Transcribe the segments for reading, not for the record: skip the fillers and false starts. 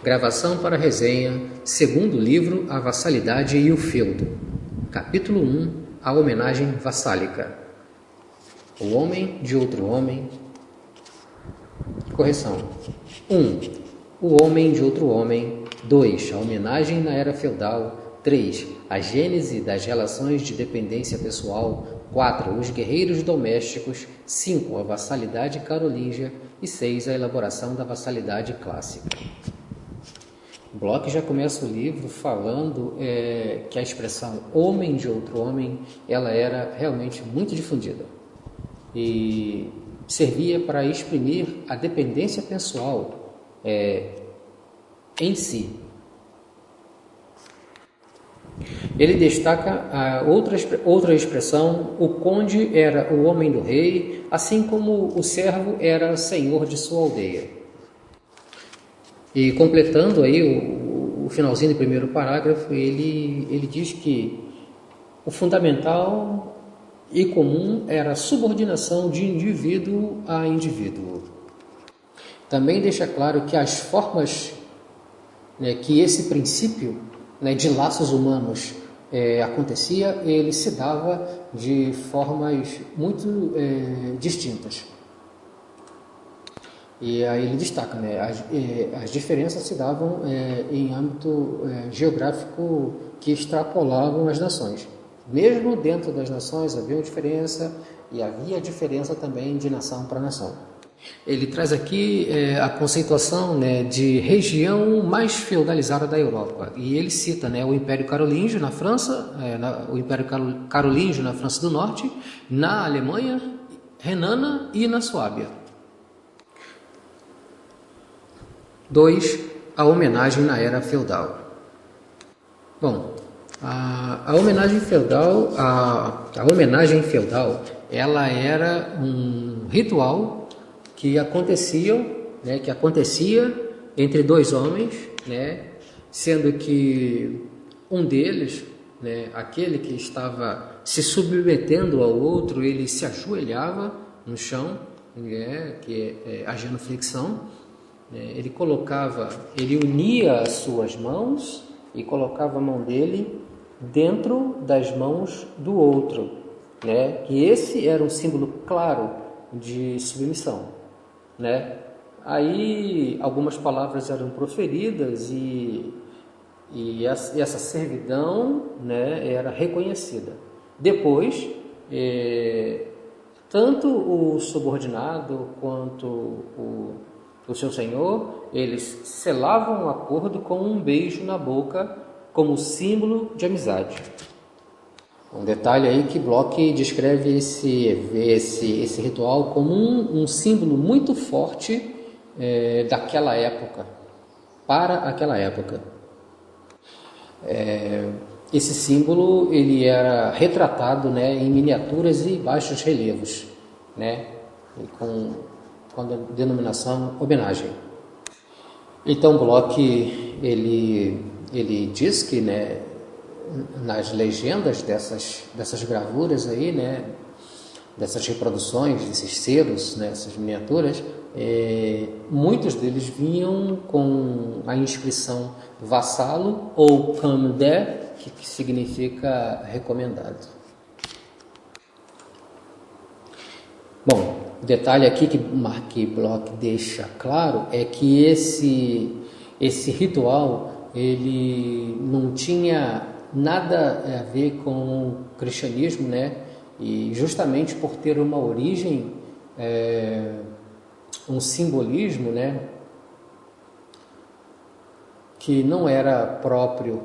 Gravação para resenha, segundo livro, A Vassalidade e o Feudo. Capítulo 1, A Homenagem Vassálica. O homem de outro homem. Correção. 1. O homem de outro homem. 2. A homenagem na era feudal. 3. A gênese das relações de dependência pessoal. 4. Os guerreiros domésticos. 5. A vassalidade carolíngia. E 6. A elaboração da vassalidade clássica. Bloch já começa o livro falando que a expressão homem de outro homem, ela era realmente muito difundida e servia para exprimir a dependência pessoal em si. Ele destaca a outra expressão: o conde era o homem do rei, assim como o servo era senhor de sua aldeia. E completando aí o finalzinho do primeiro parágrafo, ele diz que o fundamental e comum era a subordinação de indivíduo a indivíduo. Também deixa claro que as formas que esse princípio de laços humanos acontecia, ele se dava de formas muito distintas. E aí ele destaca, as diferenças se davam em âmbito geográfico que extrapolavam as nações. Mesmo dentro das nações havia diferença e havia diferença também de nação para nação. Ele traz aqui a conceituação de região mais feudalizada da Europa. E ele cita o Império Carolíngio na França, o Império Carolíngio na França do Norte, na Alemanha renana e na Suábia. 2. A homenagem na era feudal. Bom, a homenagem feudal, ela era um ritual que acontecia entre dois homens, sendo que um deles, aquele que estava se submetendo ao outro, ele se ajoelhava no chão, a genuflexão. Ele unia as suas mãos e colocava a mão dele dentro das mãos do outro, E esse era um símbolo claro de submissão, Aí algumas palavras eram proferidas e essa servidão, era reconhecida. Depois, tanto o subordinado quanto o seu senhor, eles selavam um acordo com um beijo na boca como símbolo de amizade. Um detalhe aí que Bloch descreve esse ritual como um símbolo muito forte daquela época, para aquela época. Esse símbolo ele era retratado em miniaturas e baixos relevos, com a denominação homenagem. Então Bloch ele diz que nas legendas dessas gravuras aí, dessas reproduções, desses selos, essas miniaturas, muitos deles vinham com a inscrição vassalo ou commandé, que significa recomendado. Bom, o detalhe aqui que Bloch deixa claro é que esse ritual ele não tinha nada a ver com o cristianismo, E justamente por ter uma origem, um simbolismo, que não era próprio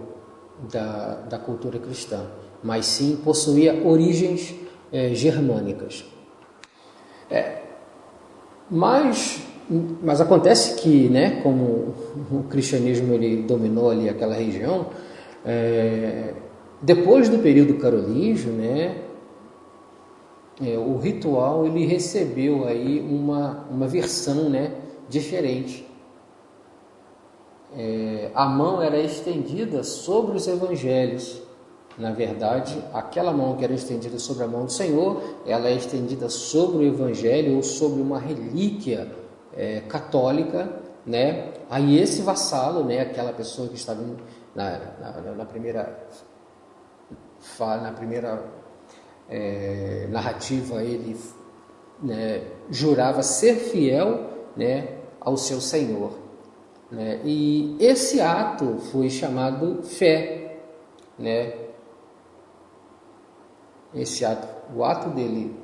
da cultura cristã, mas sim possuía origens germânicas. Mas acontece que, como o cristianismo ele dominou ali aquela região, depois do período carolíngio, o ritual ele recebeu aí uma versão diferente. A mão era estendida sobre os evangelhos. Na verdade, aquela mão que era estendida sobre a mão do Senhor, ela é estendida sobre o Evangelho ou sobre uma relíquia católica né? Aí esse vassalo, né, aquela pessoa que estava na primeira narrativa, ele, né, jurava ser fiel, né, ao seu Senhor, né? E esse ato foi chamado fé, né? Esse ato, o ato dele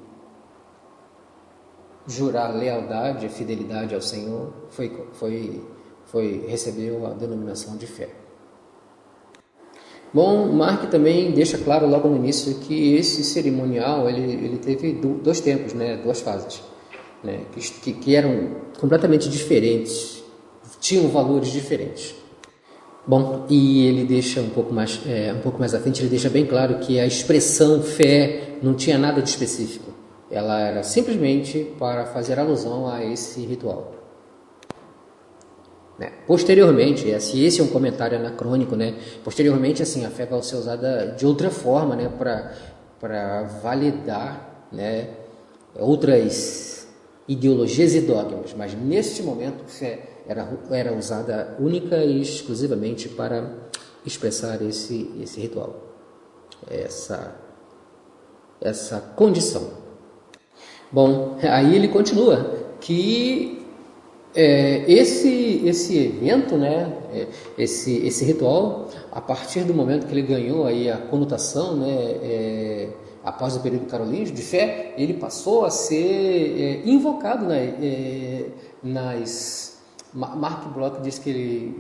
jurar lealdade e fidelidade ao Senhor recebeu a denominação de fé. Bom, Mark também deixa claro logo no início que esse cerimonial ele teve dois tempos, né, duas fases, né, que eram completamente diferentes, tinham valores diferentes. Bom, e ele deixa um pouco mais à frente, ele deixa bem claro que a expressão fé não tinha nada de específico. Ela era simplesmente para fazer alusão a esse ritual. Né? Posteriormente, esse é um comentário anacrônico, né? Posteriormente, assim, a fé vai ser usada de outra forma, né? Para validar, né, outras ideologias e dogmas. Mas neste momento, a fé era usada única e exclusivamente para expressar esse ritual, essa condição. Bom, aí ele continua que esse evento, né, esse ritual, a partir do momento que ele ganhou aí a conotação, né, após o período carolíngio de fé, ele passou a ser invocado, né, Mark Bloch diz que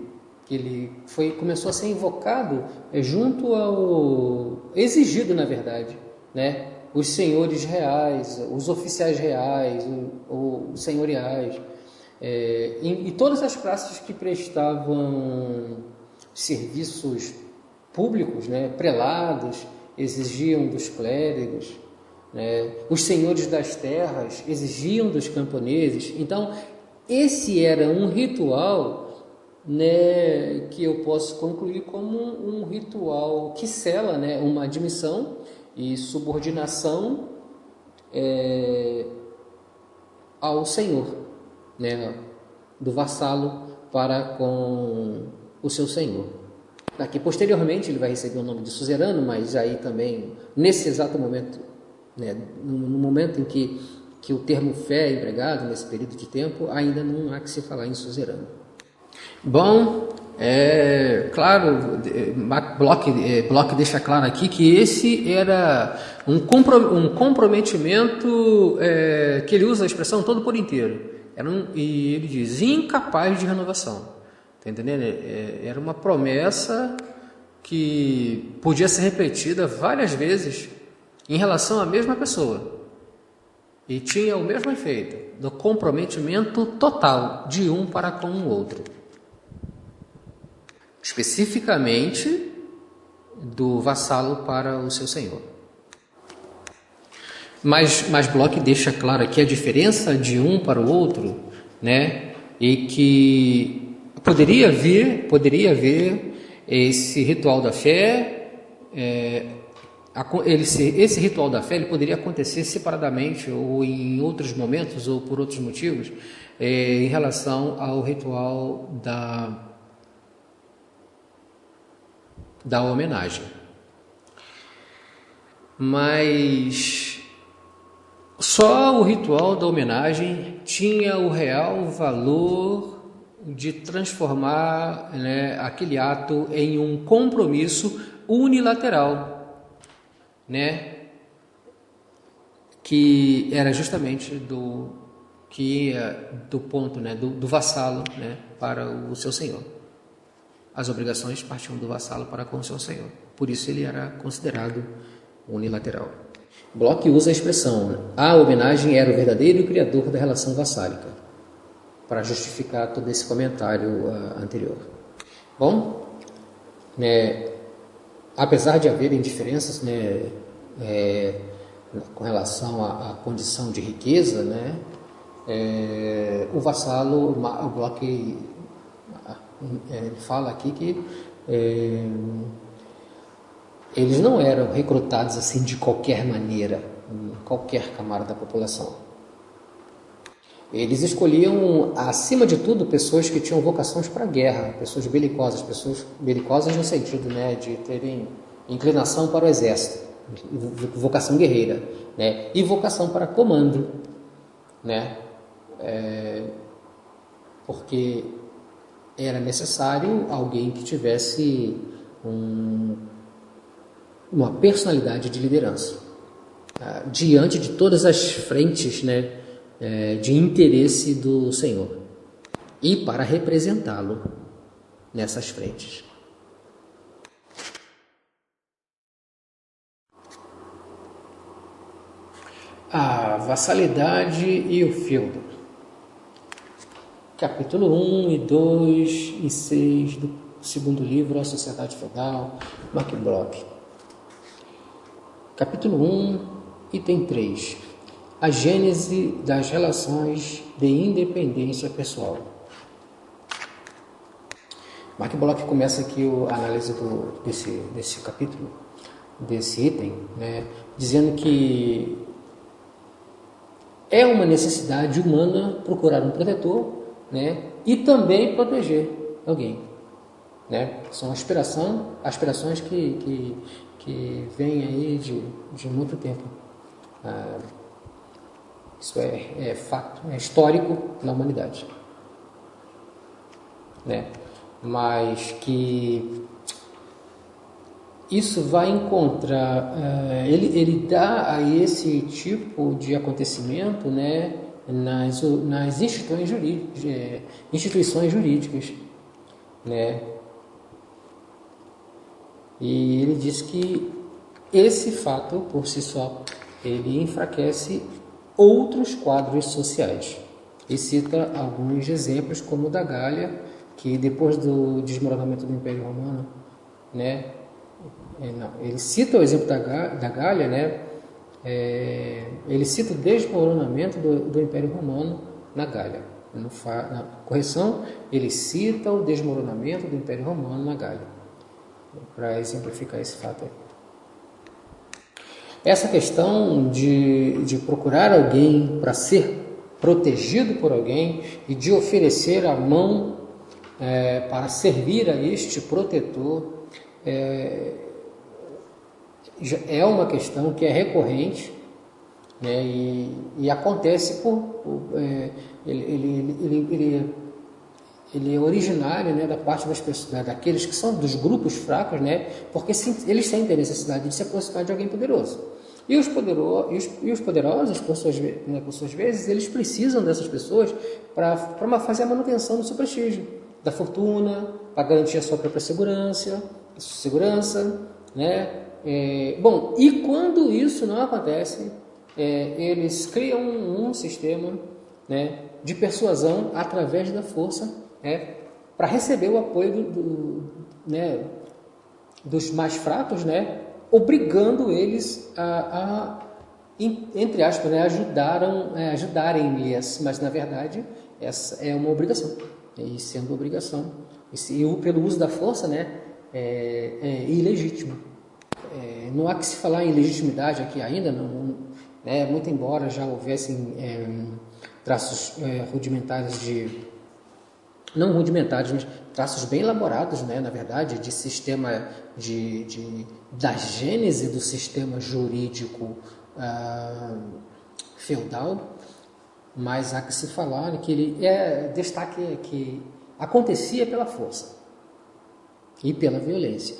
ele começou a ser invocado junto ao exigido, na verdade, né? Os senhores reais, os oficiais reais, os senhoriais, e todas as classes que prestavam serviços públicos, né, prelados, exigiam dos clérigos, né, os senhores das terras exigiam dos camponeses. Então, esse era um ritual, né, que eu posso concluir como um ritual que sela, né, uma admissão e subordinação ao Senhor, né, do vassalo para com o seu Senhor. Daqui posteriormente ele vai receber o nome de suzerano, mas aí também nesse exato momento, né, no momento em que o termo fé é empregado nesse período de tempo, ainda não há que se falar em suzerano. Bom, claro, Bloch deixa claro aqui que esse era um comprometimento, que ele usa a expressão todo por inteiro, e ele diz incapaz de renovação, tá entendendo? Era uma promessa que podia ser repetida várias vezes em relação à mesma pessoa, e tinha o mesmo efeito, do comprometimento total de um para com o outro. Especificamente do vassalo para o seu senhor. Mas Bloch deixa claro aqui a diferença de um para o outro, né? E que poderia haver esse ritual da fé, esse ritual da fé ele poderia acontecer separadamente ou em outros momentos ou por outros motivos, em relação ao ritual da homenagem. Mas só o ritual da homenagem tinha o real valor de transformar, né, aquele ato em um compromisso unilateral, né, que era justamente do ponto, né, do vassalo, né, para o seu senhor. As obrigações partiam do vassalo para com o seu senhor. Por isso ele era considerado unilateral. Bloch usa a expressão a homenagem era o verdadeiro criador da relação vassálica, para justificar todo esse comentário anterior. Bom, né, apesar de haverem diferenças, né, com relação à condição de riqueza, né, o vassalo, o Bloch fala aqui que eles não eram recrutados assim de qualquer maneira, em qualquer camada da população. Eles escolhiam, acima de tudo, pessoas que tinham vocações para a guerra, pessoas belicosas no sentido, né, de terem inclinação para o exército, vocação guerreira, né, e vocação para comando, né, porque era necessário alguém que tivesse uma personalidade de liderança, diante de todas as frentes, né, de interesse do Senhor, e para representá-lo nessas frentes. A vassalidade e o feudo. Capítulo 1 e 2 e 6 do segundo livro, A Sociedade Feudal, Mark Bloch. Capítulo 1, item 3. A gênese das relações de independência pessoal. Mark Bloch começa aqui a análise desse capítulo, desse item, né, dizendo que é uma necessidade humana procurar um protetor, né, e também proteger alguém, né? São aspirações que vêm aí de muito tempo. Isso é fato, é histórico na humanidade, né? Mas que isso vai encontrar, ele dá a esse tipo de acontecimento, né, nas instituições jurídicas, né? E ele diz que esse fato, por si só, ele enfraquece outros quadros sociais. E cita alguns exemplos, como o da Gália, que depois do desmoronamento do Império Romano, né, ele cita o exemplo da Gália, né, ele cita o desmoronamento do Império Romano na Gália. Na correção, ele cita o desmoronamento do Império Romano na Gália, para exemplificar esse fato aí. Essa questão de procurar alguém para ser protegido por alguém e de oferecer a mão para servir a este protetor é uma questão que é recorrente, né, e acontece ele é originário, né, da parte das pessoas, daqueles que são dos grupos fracos, né, porque eles sentem a necessidade de se aproximar de alguém poderoso. E os poderosos, por suas vezes, eles precisam dessas pessoas para fazer a manutenção do seu prestígio, da fortuna, para garantir a sua própria segurança, né? Bom, e quando isso não acontece, eles criam um sistema, né, de persuasão através da força, né, para receber o apoio né, dos mais fracos, né, obrigando eles entre aspas, né, ajudarem-lhes, mas na verdade essa é uma obrigação, e sendo obrigação, e pelo uso da força, né, é ilegítimo. Não há que se falar em legitimidade aqui ainda, não, né, muito embora já houvessem traços rudimentares não rudimentares, mas traços bem elaborados, né, na verdade, de sistema da gênese do sistema jurídico feudal, mas há que se falar que ele destaque que acontecia pela força e pela violência.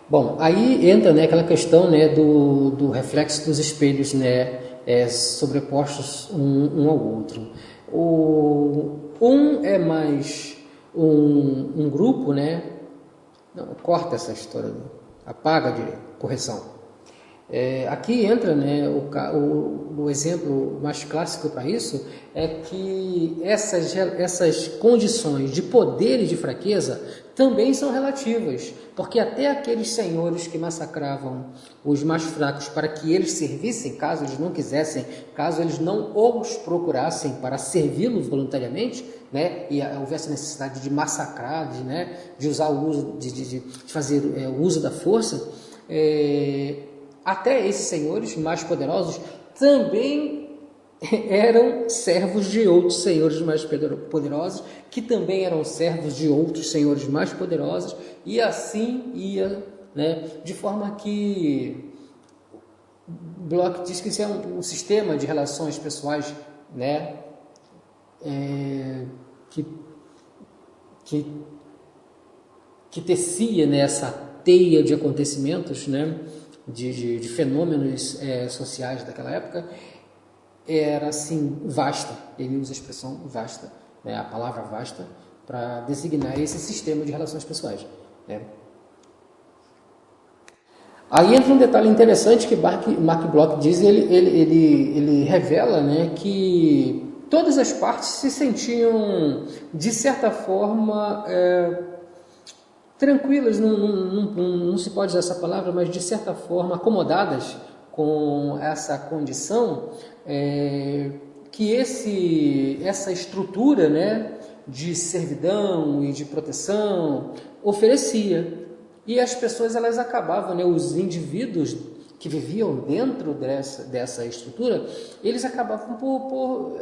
Bom, aí entra, né, aquela questão, né, do reflexo dos espelhos, né, sobrepostos um ao outro. Um é mais um grupo, né? Não, corta essa história, apaga de correção. Aqui entra, né, o exemplo mais clássico para isso é que essas condições de poder e de fraqueza também são relativas, porque até aqueles senhores que massacravam os mais fracos para que eles servissem, caso eles não quisessem, caso eles não os procurassem para servi-los voluntariamente, né, e houvesse necessidade de massacrar, de usar o uso, de fazer o uso da força, até esses senhores mais poderosos também eram servos de outros senhores mais poderosos, que também eram servos de outros senhores mais poderosos, e assim ia, né? De forma que Bloch diz que isso é um sistema de relações pessoais, né? Que, que tecia nessa teia de acontecimentos, né? De fenômenos sociais daquela época, era assim vasta. Ele usa a expressão vasta, né? A palavra vasta, para designar esse sistema de relações pessoais, né? Aí entra um detalhe interessante que Mark Bloch diz, ele revela, né, que todas as partes se sentiam, de certa forma, tranquilas, não se pode usar essa palavra, mas de certa forma acomodadas com essa condição, que essa estrutura, né, de servidão e de proteção oferecia. E as pessoas, elas acabavam, né, os indivíduos que viviam dentro dessa estrutura, eles acabavam por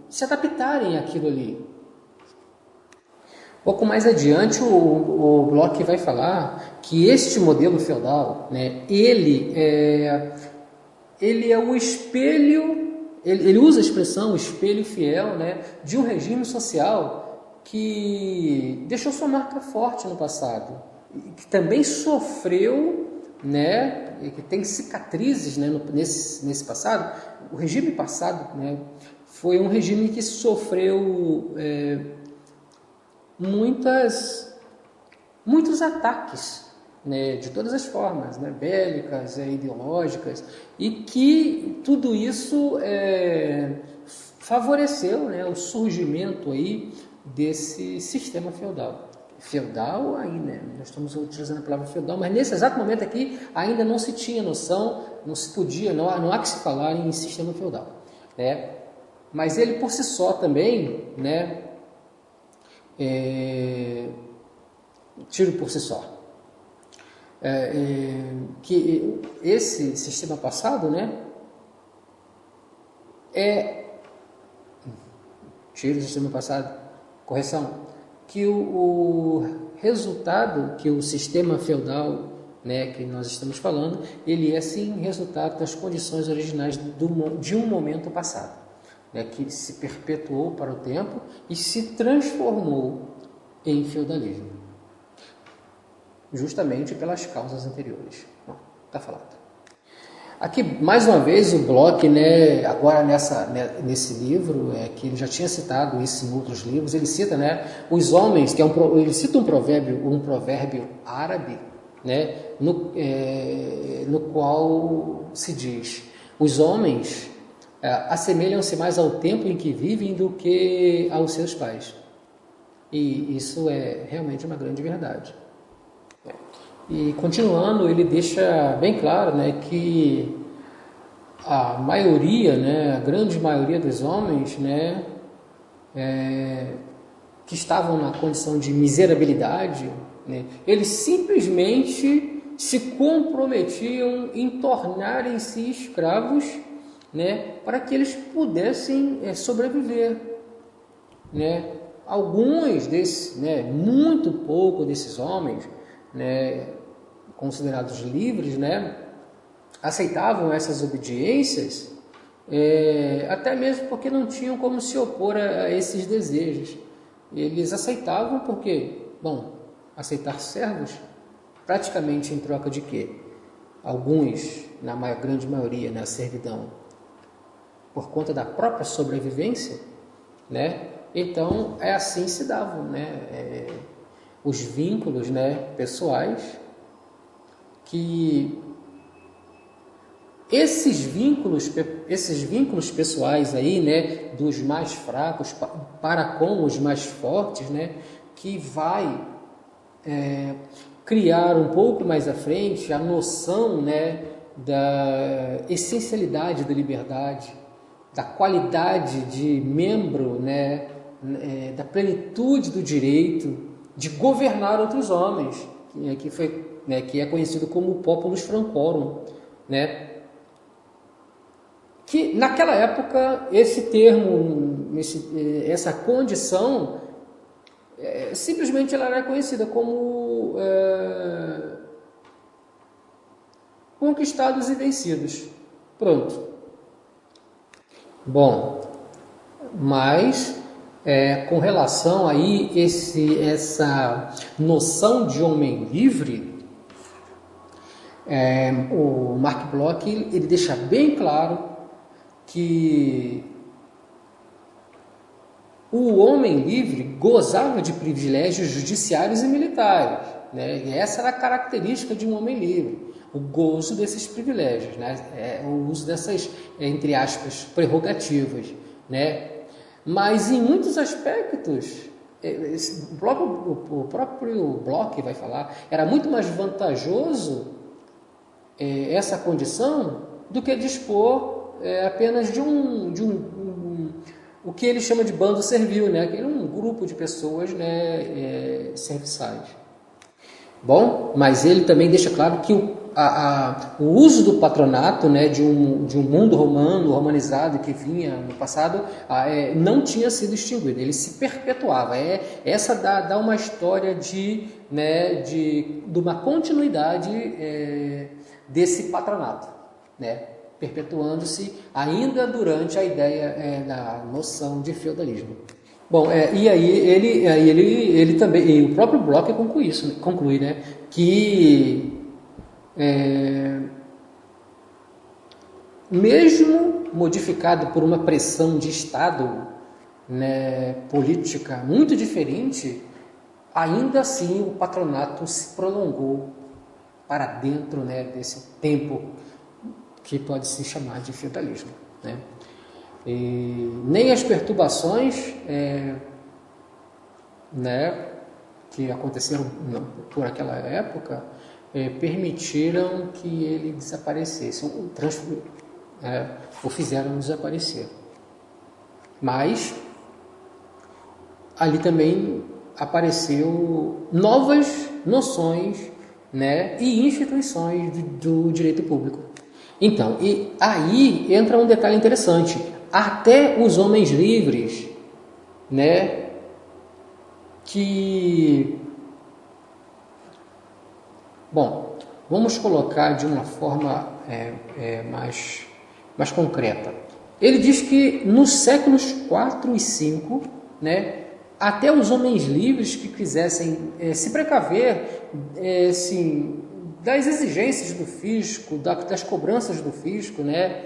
se adaptarem àquilo ali. Pouco mais adiante, o Bloch vai falar que este modelo feudal, né, ele é o espelho, ele usa a expressão espelho fiel, né, de um regime social que deixou sua marca forte no passado, que também sofreu, né, e que tem cicatrizes, né, nesse passado. O regime passado, né, foi um regime que sofreu muitos ataques, né, de todas as formas, né, bélicas, ideológicas, e que tudo isso favoreceu, né, o surgimento aí desse sistema feudal. Feudal aí, né? Nós estamos utilizando a palavra feudal, mas nesse exato momento aqui ainda não se tinha noção, não se podia, não há que se falar em sistema feudal, né? Mas ele por si só também, né? Tiro por si só, que esse sistema passado, né? Tiro o sistema passado. Correção, que o resultado que o sistema feudal, né, que nós estamos falando, ele é sim resultado das condições originais de um momento passado, né, que se perpetuou para o tempo e se transformou em feudalismo, justamente pelas causas anteriores. Está falado. Aqui, mais uma vez, o Bloch, né, agora nesse livro, que ele já tinha citado isso em outros livros, ele cita, né, os homens, ele cita um provérbio árabe, né, no qual se diz: os homens assemelham-se mais ao tempo em que vivem do que aos seus pais. E isso é realmente uma grande verdade. E continuando, ele deixa bem claro, né, que a maioria, né, a grande maioria dos homens, né, que estavam na condição de miserabilidade, né, eles simplesmente se comprometiam em tornarem-se escravos, né, para que eles pudessem sobreviver, né. Alguns desses, né, muito pouco desses homens, né, considerados livres, né, aceitavam essas obediências, até mesmo porque não tinham como se opor a esses desejos. Eles aceitavam porque, aceitar servos, praticamente em troca de quê? Alguns, na grande maioria, na servidão, por conta da própria sobrevivência, né? Então, assim se davam, né, os vínculos, né, pessoais, que esses vínculos pessoais aí, né, dos mais fracos para com os mais fortes, né, que vai criar um pouco mais à frente a noção, né, da essencialidade da liberdade, da qualidade de membro, né, da plenitude do direito de governar outros homens, que é conhecido como populus francorum, né? que naquela época esse termo, essa condição, simplesmente ela era conhecida como conquistados e vencidos. Pronto. Bom, mas com relação aí essa noção de homem livre, o Marc Bloch ele deixa bem claro que o homem livre gozava de privilégios judiciários e militares, né? E essa era a característica de um homem livre, o gozo desses privilégios, né? O uso dessas, entre aspas, prerrogativas, né? Mas em muitos aspectos, o próprio Bloch vai falar, era muito mais vantajoso essa condição do que dispor apenas de o que ele chama de bando servil, né? Que é um grupo de pessoas, né, serviçais. Bom, mas ele também deixa claro que o uso do patronato, né, de um mundo romanizado que vinha no passado, não tinha sido extinguido, ele se perpetuava. Essa dá uma história de uma continuidade desse patronato, né, perpetuando-se ainda durante a ideia da noção de feudalismo. Bom, e aí ele também, e o próprio Bloch conclui, né, que mesmo modificado por uma pressão de Estado, né, política muito diferente, ainda assim o patronato se prolongou para dentro, né, desse tempo que pode se chamar de feudalismo, né? E nem as perturbações né, que aconteceram por aquela época permitiram que ele desaparecesse, o fizeram desaparecer. Mas ali também apareceu novas noções, né, e instituições do direito público. Então, e aí entra um detalhe interessante. Até os homens livres, né, bom, vamos colocar de uma forma mais concreta. Ele diz que nos séculos 4 e 5, né, até os homens livres que quisessem se precaver das exigências do fisco, das cobranças do fisco, né,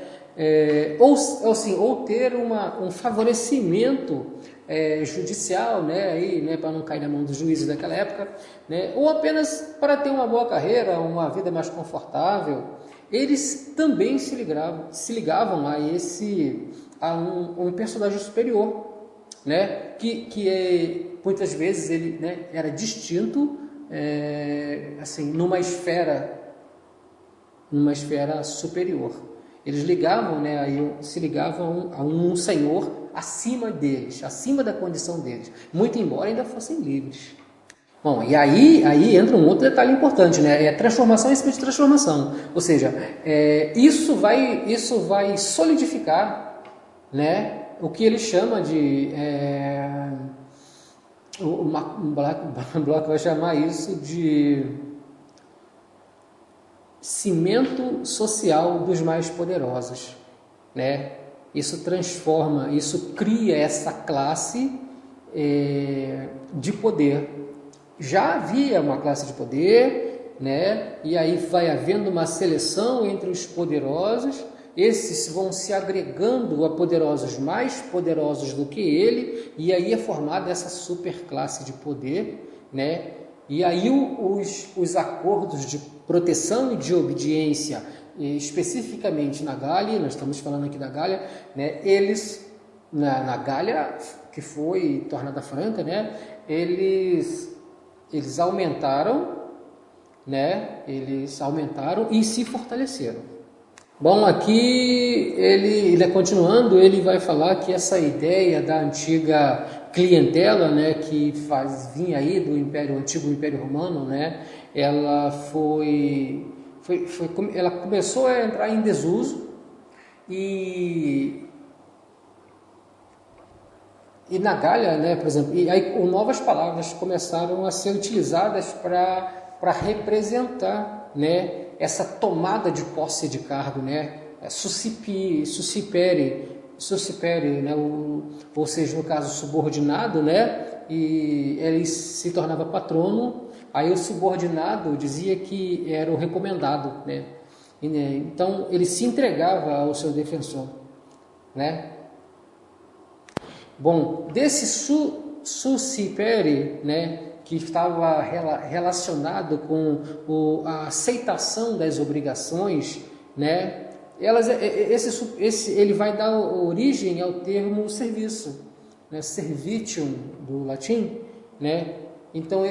ou ter um favorecimento judicial, né, para não cair na mão dos juízes daquela época, né, ou apenas para ter uma boa carreira, uma vida mais confortável, eles também se ligavam a um personagem superior, né, que muitas vezes ele, né, era distinto, numa esfera superior. Eles se ligavam a um senhor acima deles, acima da condição deles, muito embora ainda fossem livres. Bom, e aí entra um outro detalhe importante, né? Transformação em cima de transformação. Ou seja, isso vai solidificar, né, o que ele chama de... o Bloch vai chamar isso de cimento social dos mais poderosos, né? Isso cria essa classe de poder. Já havia uma classe de poder, né? E aí vai havendo uma seleção entre os poderosos. Esses vão se agregando a poderosos mais poderosos do que ele, e aí é formada essa superclasse de poder, né? E aí os acordos de proteção e de obediência, especificamente na Gália, nós estamos falando aqui da Gália, né? Eles, na Gália, que foi tornada franca, né? Eles aumentaram, né? Eles aumentaram e se fortaleceram. Bom, aqui ele continuando, ele vai falar que essa ideia da antiga clientela, né, que vinha aí do antigo Império Romano, né, ela começou a entrar em desuso, E na Gália, né, por exemplo, e aí novas palavras começaram a ser utilizadas para representar, né, essa tomada de posse de cargo, né, suscipere, né, ou seja, no caso subordinado, né, e ele se tornava patrono, aí o subordinado dizia que era o recomendado, né, então ele se entregava ao seu defensor, né. Bom, desse suscipere, né, que estava relacionado com a aceitação das obrigações, né, ele vai dar origem ao termo serviço, né, servitium do latim, né. Então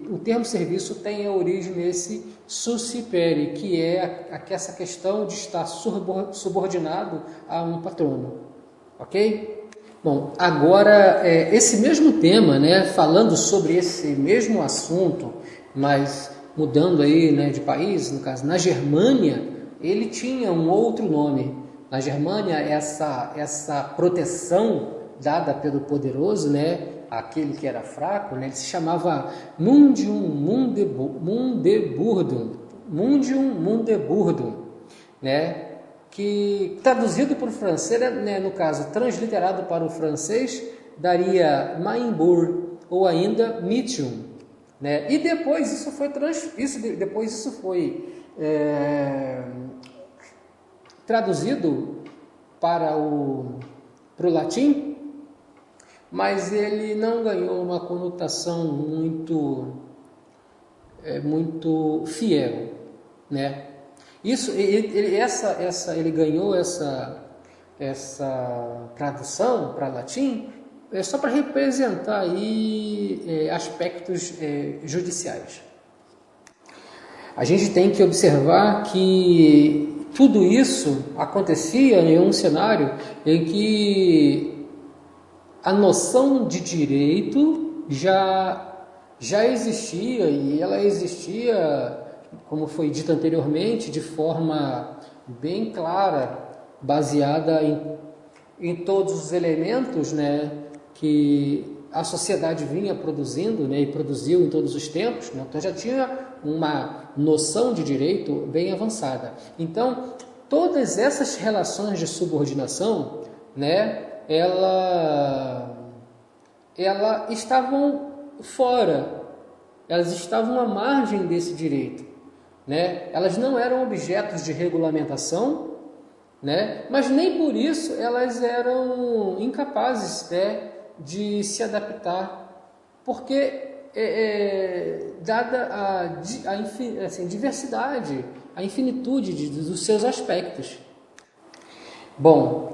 o termo serviço tem a origem nesse suscipere, que é essa questão de estar subordinado a um patrono, ok? Bom, agora esse mesmo tema, né, falando sobre esse mesmo assunto, mas mudando aí, né, de país, no caso, na Germânia, ele tinha um outro nome. Na Germânia, essa proteção dada pelo poderoso, né, aquele que era fraco, né, ele se chamava Mundium Mundeburdum, né, que traduzido para o francês, né, no caso, transliterado para o francês, daria Mainbourg ou ainda Mitium, né? E depois isso foi traduzido para o latim, mas ele não ganhou uma conotação muito fiel, né? Ele ganhou essa tradução para latim só para representar aí aspectos judiciais. A gente tem que observar que tudo isso acontecia em um cenário em que a noção de direito já existia, e ela existia, como foi dito anteriormente, de forma bem clara, baseada em todos os elementos, né, que a sociedade vinha produzindo, né, e produziu em todos os tempos, né, então já tinha uma noção de direito bem avançada. Então, todas essas relações de subordinação, né, ela estavam fora, elas estavam à margem desse direito, né? Elas não eram objetos de regulamentação, né? Mas nem por isso elas eram incapazes, né, de se adaptar, porque dada a diversidade, a infinitude dos seus aspectos. Bom,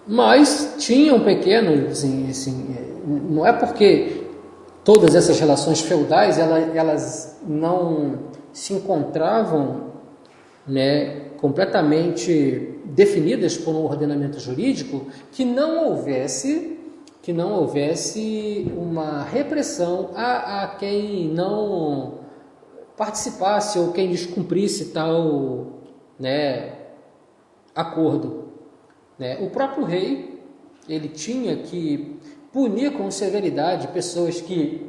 mas tinha um pequeno, assim, não é porque todas essas relações feudais elas não se encontravam, né, completamente definidas por um ordenamento jurídico, que não houvesse uma repressão a quem não participasse ou quem descumprisse tal, né, acordo, né? O próprio rei, ele tinha que punir com severidade pessoas que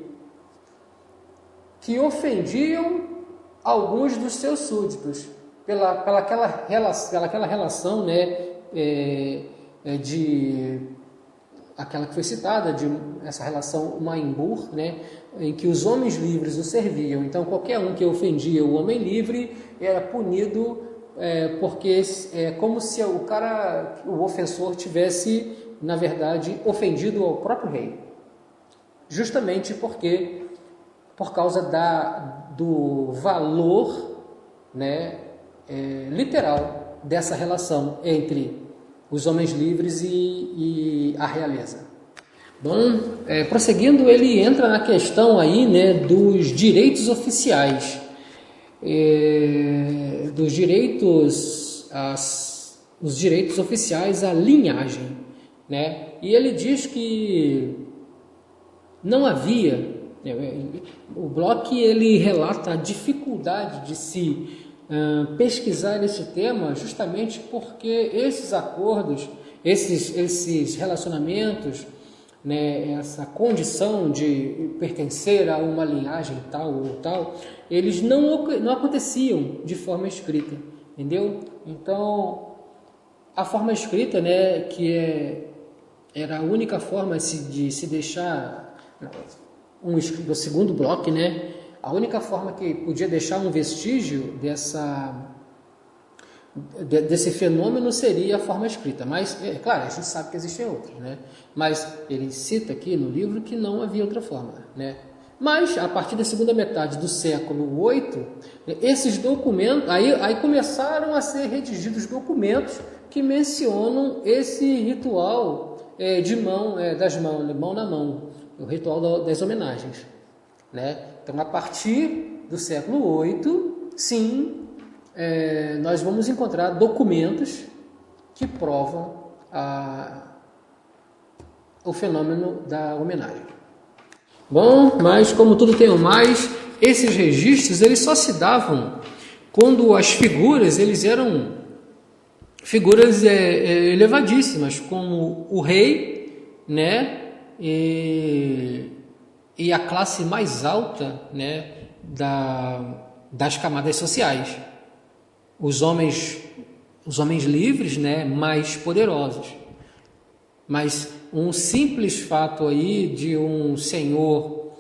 ofendiam alguns dos seus súditos pela aquela relação, né, aquela que foi citada, de essa relação Mainbourg, né, em que os homens livres o serviam. Então, qualquer um que ofendia o homem livre era punido, porque é como se o ofensor tivesse, na verdade, ofendido ao próprio rei. Justamente por causa do valor, né, literal dessa relação entre os homens livres e a realeza. Bom, prosseguindo, ele entra na questão aí, né, dos direitos oficiais, os direitos oficiais à linhagem, né? E ele diz que não havia, o Bloch ele relata a dificuldade de se pesquisar esse tema justamente porque esses acordos, esses relacionamentos, né, essa condição de pertencer a uma linhagem tal ou tal, eles não aconteciam de forma escrita, entendeu? Então, a forma escrita, né, era a única forma de se deixar o segundo bloco, né, a única forma que podia deixar um vestígio desse fenômeno seria a forma escrita, mas, claro, a gente sabe que existem outras, né? Mas ele cita aqui no livro que não havia outra forma, né? Mas, a partir da segunda metade do século VIII, esses documentos, aí começaram a ser redigidos documentos que mencionam esse ritual de mão na mão, o ritual das homenagens, né? Então, a partir do século VIII, sim, nós vamos encontrar documentos que provam o fenômeno da homenagem. Bom, mas como tudo tem o mais, esses registros eles só se davam quando as figuras eles eram figuras elevadíssimas, como o rei, né, e a classe mais alta, né, das camadas sociais. Os homens livres, né, mais poderosos. Mas um simples fato aí de um senhor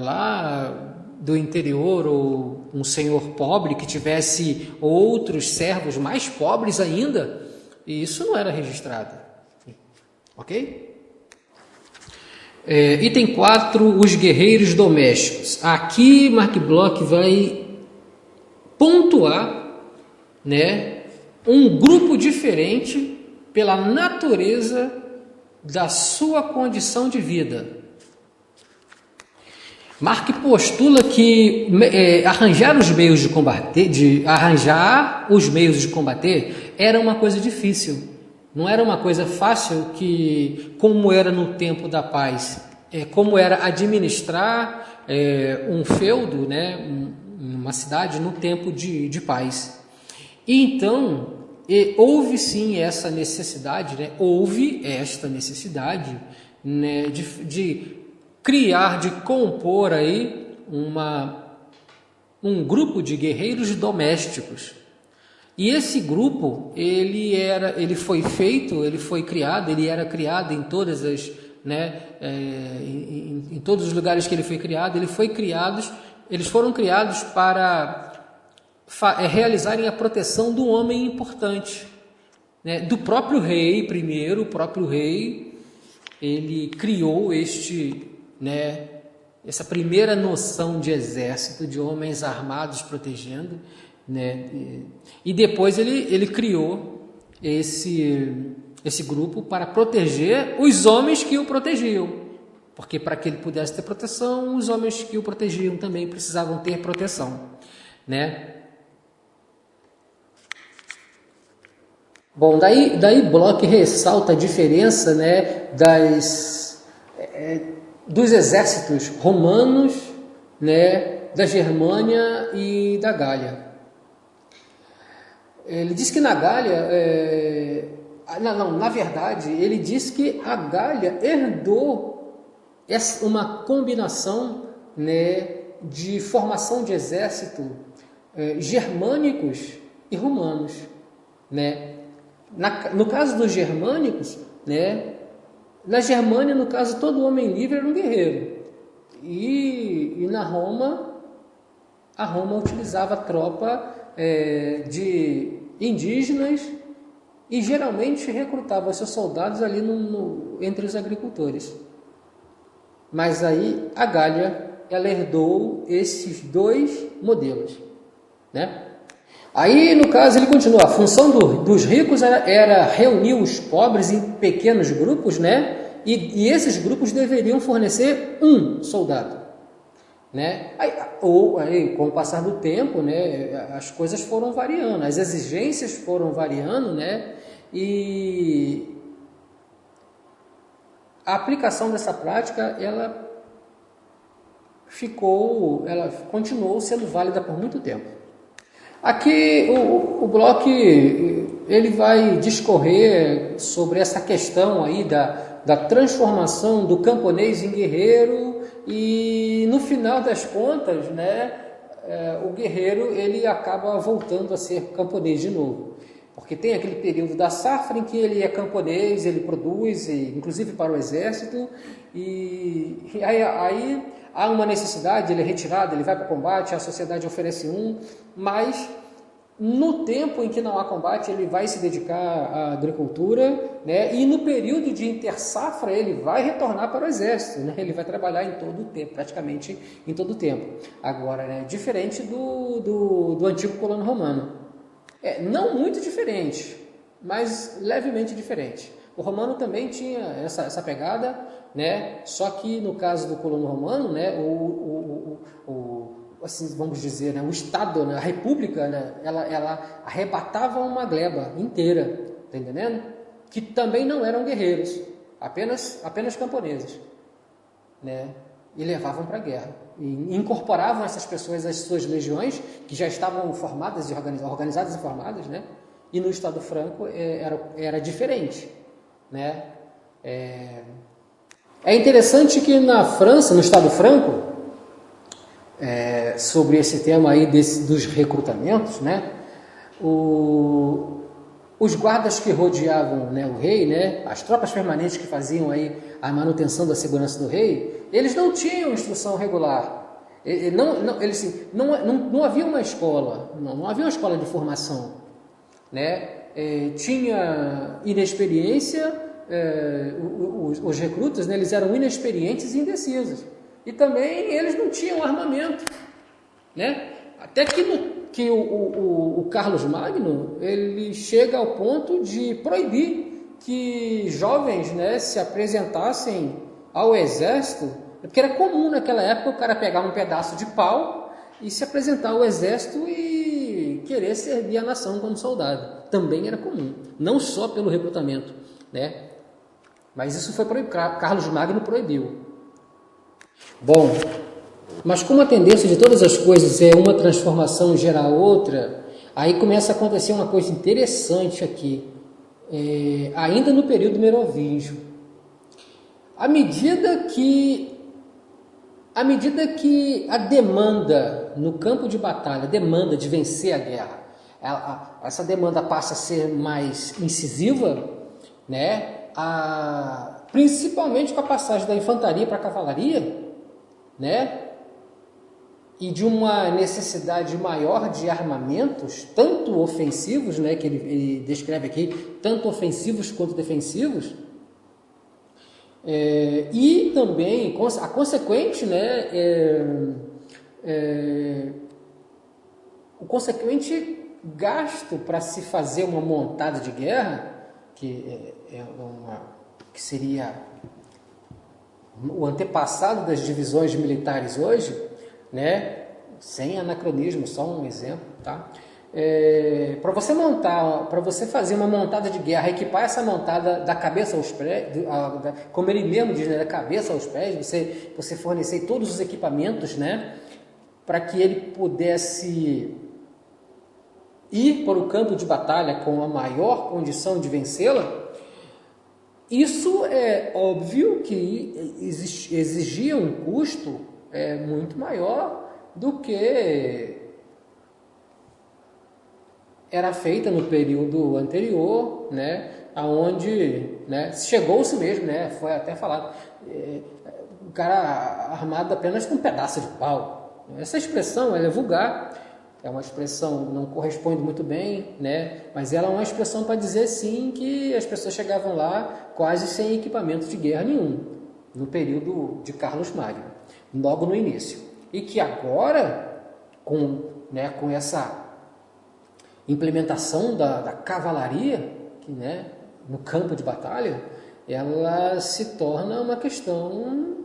lá do interior, ou um senhor pobre que tivesse outros servos mais pobres ainda, isso não era registrado. Ok? Item 4, os guerreiros domésticos. Aqui Mark Bloch vai pontuar, né, um grupo diferente pela natureza da sua condição de vida. Mark postula que arranjar os meios de combater era uma coisa difícil. Não era uma coisa fácil, como era no tempo da paz, como era administrar um feudo, né, uma cidade no tempo de paz. E então, houve sim essa necessidade, né? Houve esta necessidade, né, de criar, de compor aí um grupo de guerreiros domésticos. E esse grupo, ele era criado em todas as, né, em todos os lugares que ele foi criado, eles foram criados para realizarem a proteção do homem importante, né? Do próprio rei primeiro. O próprio rei, ele criou essa primeira noção de exército, de homens armados protegendo, né? E depois ele criou esse grupo para proteger os homens que o protegiam, porque para que ele pudesse ter proteção, os homens que o protegiam também precisavam ter proteção, né? Bom, daí Bloch ressalta a diferença, né, dos exércitos romanos, né, da Germânia e da Gália. Ele diz que na Gália, na verdade, ele diz que a Gália herdou uma combinação, né, de formação de exército germânicos e romanos, né? No caso dos germânicos, né, na Germânia, no caso, todo homem livre era um guerreiro. E na Roma, a Roma utilizava tropa de indígenas e geralmente recrutava seus soldados ali entre os agricultores. Mas aí a Gália, ela herdou esses dois modelos, né? Aí, no caso, ele continua. A função dos ricos era reunir os pobres em pequenos grupos, né? E esses grupos deveriam fornecer um soldado, né? Aí, com o passar do tempo, né, as coisas foram variando, as exigências foram variando, né? E a aplicação dessa prática, ela continuou sendo válida por muito tempo. Aqui o Bloch ele vai discorrer sobre essa questão aí da transformação do camponês em guerreiro e no final das contas, né, o guerreiro ele acaba voltando a ser camponês de novo. Porque tem aquele período da safra em que ele é camponês, ele produz, inclusive para o exército, e aí há uma necessidade, ele é retirado, ele vai para o combate, a sociedade oferece mas no tempo em que não há combate, ele vai se dedicar à agricultura, né? E no período de intersafra, ele vai retornar para o exército, né? Ele vai trabalhar em todo o tempo, praticamente em todo o tempo. Agora, né? Diferente do antigo colono romano. Não muito diferente, mas levemente diferente. O romano também tinha essa pegada, né? Só que no caso do colono romano, né? Assim, vamos dizer, né? O Estado, né? A República, né? ela arrebatava uma gleba inteira, tá entendendo? Que também não eram guerreiros, apenas camponeses, né? E levavam para a guerra. E incorporavam essas pessoas às suas legiões, que já estavam formadas, organizadas e formadas, né? E no Estado Franco era diferente, né? É interessante que na França, no Estado Franco, sobre esse tema aí dos recrutamentos, né? Os guardas que rodeavam, né, o rei, né, as tropas permanentes que faziam aí a manutenção da segurança do rei, eles não tinham instrução regular. Não havia uma escola, não havia uma escola de formação, né? Tinha inexperiência, os recrutas, né, eles eram inexperientes e indecisos. E também eles não tinham armamento, né? Até que o Carlos Magno ele chega ao ponto de proibir que jovens, né, se apresentassem ao exército, porque era comum naquela época o cara pegar um pedaço de pau e se apresentar ao exército e querer servir a nação como soldado. Também era comum, não só pelo recrutamento, né? Mas isso foi proibido, Carlos Magno proibiu. Bom, mas como a tendência de todas as coisas é uma transformação gerar outra, aí começa a acontecer uma coisa interessante aqui, ainda no período merovingio. À medida que a demanda no campo de batalha, a demanda de vencer a guerra, essa demanda passa a ser mais incisiva, né? Principalmente com a passagem da infantaria para a cavalaria, né? E de uma necessidade maior de armamentos, tanto ofensivos, né, que ele descreve aqui, tanto ofensivos quanto defensivos, e também a consequente, né, o consequente gasto para se fazer uma montada de guerra, que seria o antepassado das divisões militares hoje, né? Sem anacronismo, só um exemplo, tá? Para você fazer uma montada de guerra, equipar essa montada da cabeça aos pés, como ele mesmo diz, né, da cabeça aos pés, você fornecer todos os equipamentos, né, para que ele pudesse ir para o campo de batalha com a maior condição de vencê-la. Isso é óbvio que exigia um custo muito maior do que era feita no período anterior, né, aonde, né, chegou-se mesmo, né, foi até falado, o cara armado apenas com um pedaço de pau. Essa expressão ela é vulgar, é uma expressão não corresponde muito bem, né, mas ela é uma expressão para dizer sim que as pessoas chegavam lá quase sem equipamento de guerra nenhum, no período de Carlos Magno, logo no início. E que agora, com essa implementação da cavalaria, que, né, no campo de batalha, ela se torna uma questão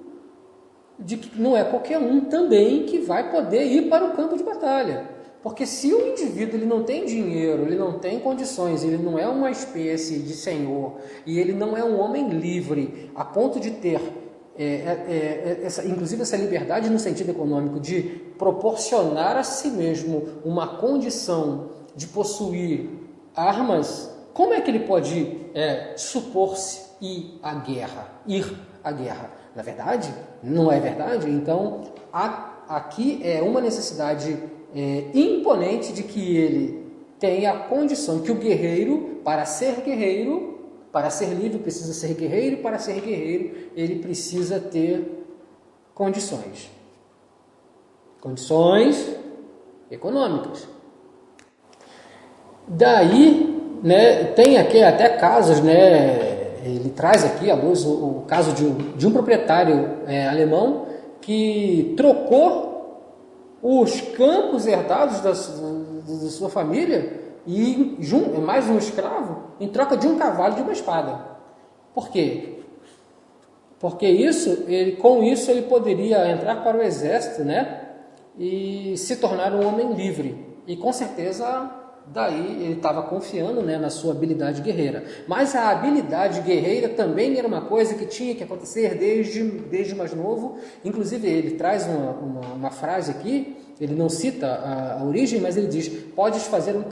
de que não é qualquer um também que vai poder ir para o campo de batalha. Porque se o indivíduo ele não tem dinheiro, ele não tem condições, ele não é uma espécie de senhor, e ele não é um homem livre, a ponto de ter inclusive essa liberdade no sentido econômico de proporcionar a si mesmo uma condição de possuir armas, como é que ele pode supor-se ir à guerra? Na verdade, não é verdade? Então, aqui é uma necessidade imponente de que ele tenha a condição, que o guerreiro, para ser livre, precisa ser guerreiro, para ser guerreiro, ele precisa ter condições econômicas. Daí, né, tem aqui até casos, né, ele traz aqui à luz o caso de um proprietário alemão que trocou os campos herdados da sua família e mais um escravo em troca de um cavalo e de uma espada. Por quê? Porque com isso ele poderia entrar para o exército, né, e se tornar um homem livre. E com certeza daí ele estava confiando, né, na sua habilidade guerreira. Mas a habilidade guerreira também era uma coisa que tinha que acontecer desde mais novo. Inclusive ele traz uma frase aqui, ele não cita a origem, mas ele diz: podes fazer um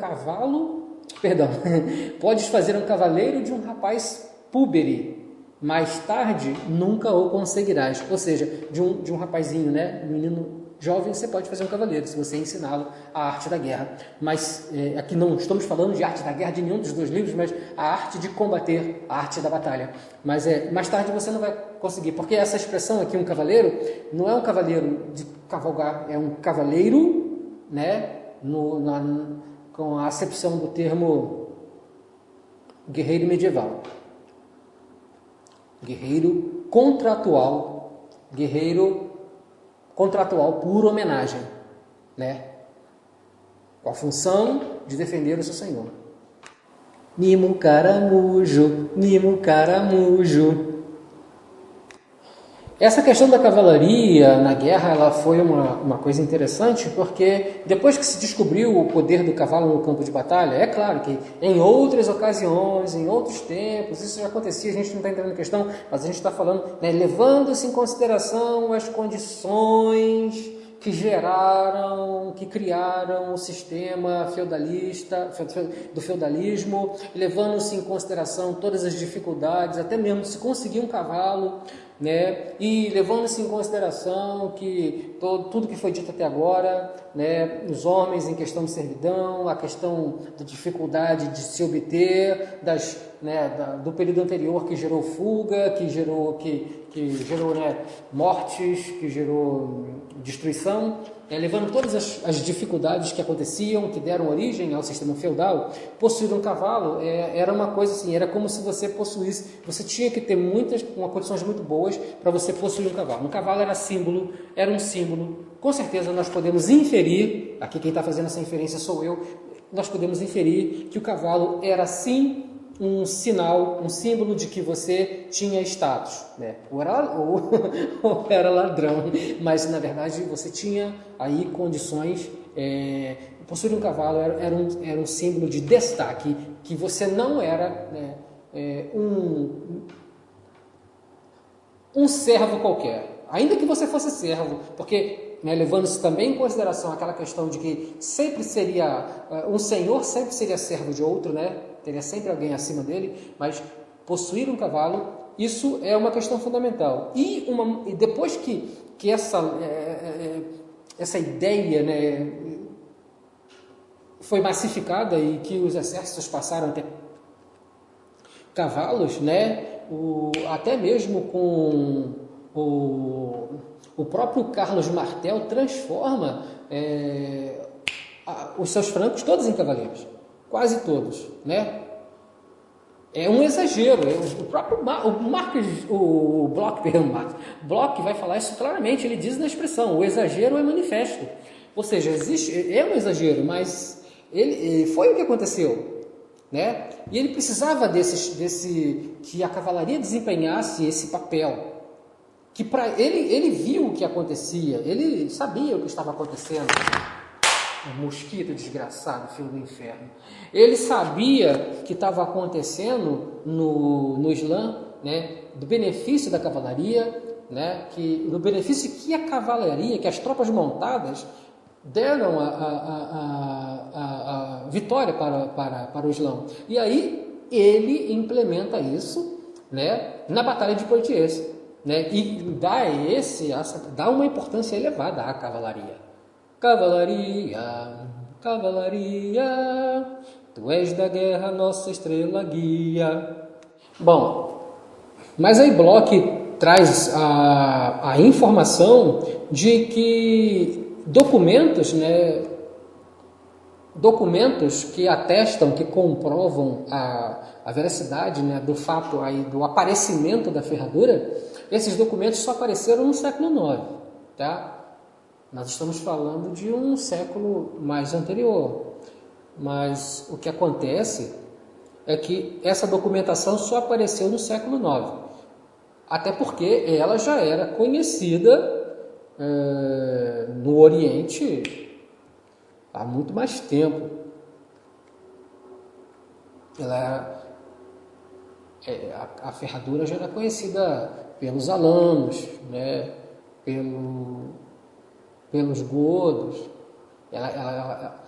cavaleiro de um rapaz púbere, mais tarde nunca o conseguirás. Ou seja, de um rapazinho, né, um menino jovem, você pode fazer um cavaleiro, se você ensiná-lo a arte da guerra. Mas aqui não estamos falando de arte da guerra de nenhum dos dois livros, mas a arte de combater, a arte da batalha. Mas mais tarde você não vai conseguir, porque essa expressão aqui, um cavaleiro, não é um cavaleiro de cavalgar, é um cavaleiro, né, com a acepção do termo guerreiro medieval. Guerreiro contratual por homenagem, né? Com a função de defender o seu senhor. Nimo caramujo. Essa questão da cavalaria na guerra, ela foi uma coisa interessante, porque depois que se descobriu o poder do cavalo no campo de batalha, é claro que em outras ocasiões, em outros tempos, isso já acontecia, a gente não está entrando em questão, mas a gente está falando, né, levando-se em consideração as condições que criaram o sistema do feudalismo, levando-se em consideração todas as dificuldades, até mesmo se conseguir um cavalo, né, e levando-se em consideração que tudo que foi dito até agora, né, os homens em questão de servidão, a questão da dificuldade de se obter, do período anterior que gerou fuga, que gerou né, mortes, que gerou destruição, levando todas as dificuldades que aconteciam, que deram origem ao sistema feudal. Possuir um cavalo era uma coisa assim, era como se você possuísse, você tinha que ter condições muito boas para você possuir um cavalo. Um cavalo era um símbolo, com certeza nós podemos inferir, aqui quem está fazendo essa inferência sou eu, nós podemos inferir que o cavalo era sim um sinal, um símbolo de que você tinha status, né? ou era ladrão, mas na verdade você tinha aí condições. Possuir um cavalo era um símbolo de destaque, que você não era, né, um servo qualquer, ainda que você fosse servo, porque, né, levando-se também em consideração aquela questão de que sempre seria um senhor, sempre seria servo de outro, né? Teria sempre alguém acima dele, mas possuir um cavalo, isso é uma questão fundamental. E depois que essa ideia, né, foi massificada e que os exércitos passaram a ter cavalos, né, até mesmo com o próprio Carlos Martel transforma os seus francos todos em cavaleiros. Quase todos, né? É um exagero. O próprio Bloch vai falar isso claramente. Ele diz na expressão: o exagero é manifesto. Ou seja, é um exagero, mas foi o que aconteceu, né? E ele precisava que a cavalaria desempenhasse esse papel. Que para ele viu o que acontecia, ele sabia o que estava acontecendo. Um mosquito desgraçado, filho do inferno. Ele sabia que estava acontecendo no Islã, né, do benefício da cavalaria, né, do benefício que a cavalaria, que as tropas montadas deram a vitória para o Islã. E aí ele implementa isso, né, na Batalha de Poitiers, né, e dá uma importância elevada à cavalaria. Cavalaria, cavalaria, tu és da guerra nossa estrela guia. Bom, mas aí Bloch traz a informação de que documentos, né, documentos que atestam, que comprovam a veracidade, né, do fato aí do aparecimento da ferradura, esses documentos só apareceram no século IX, tá? Nós estamos falando de um século mais anterior, mas o que acontece é que essa documentação só apareceu no século IX, até porque ela já era conhecida no Oriente há muito mais tempo. A ferradura já era conhecida pelos alanos, né, pelos godos. Ela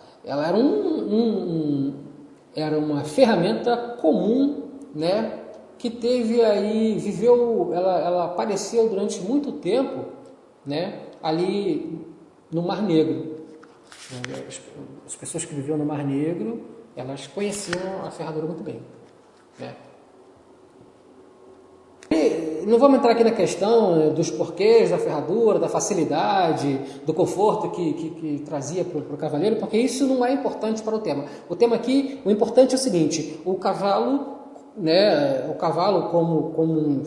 era uma ferramenta comum, né, que ela apareceu durante muito tempo, né, ali no Mar Negro. As pessoas que viviam no Mar Negro, elas conheciam a ferradura muito bem, né? E não vamos entrar aqui na questão dos porquês da ferradura, da facilidade, do conforto que trazia para o cavaleiro, porque isso não é importante para o tema. O tema aqui, o importante é o seguinte: o cavalo, né, como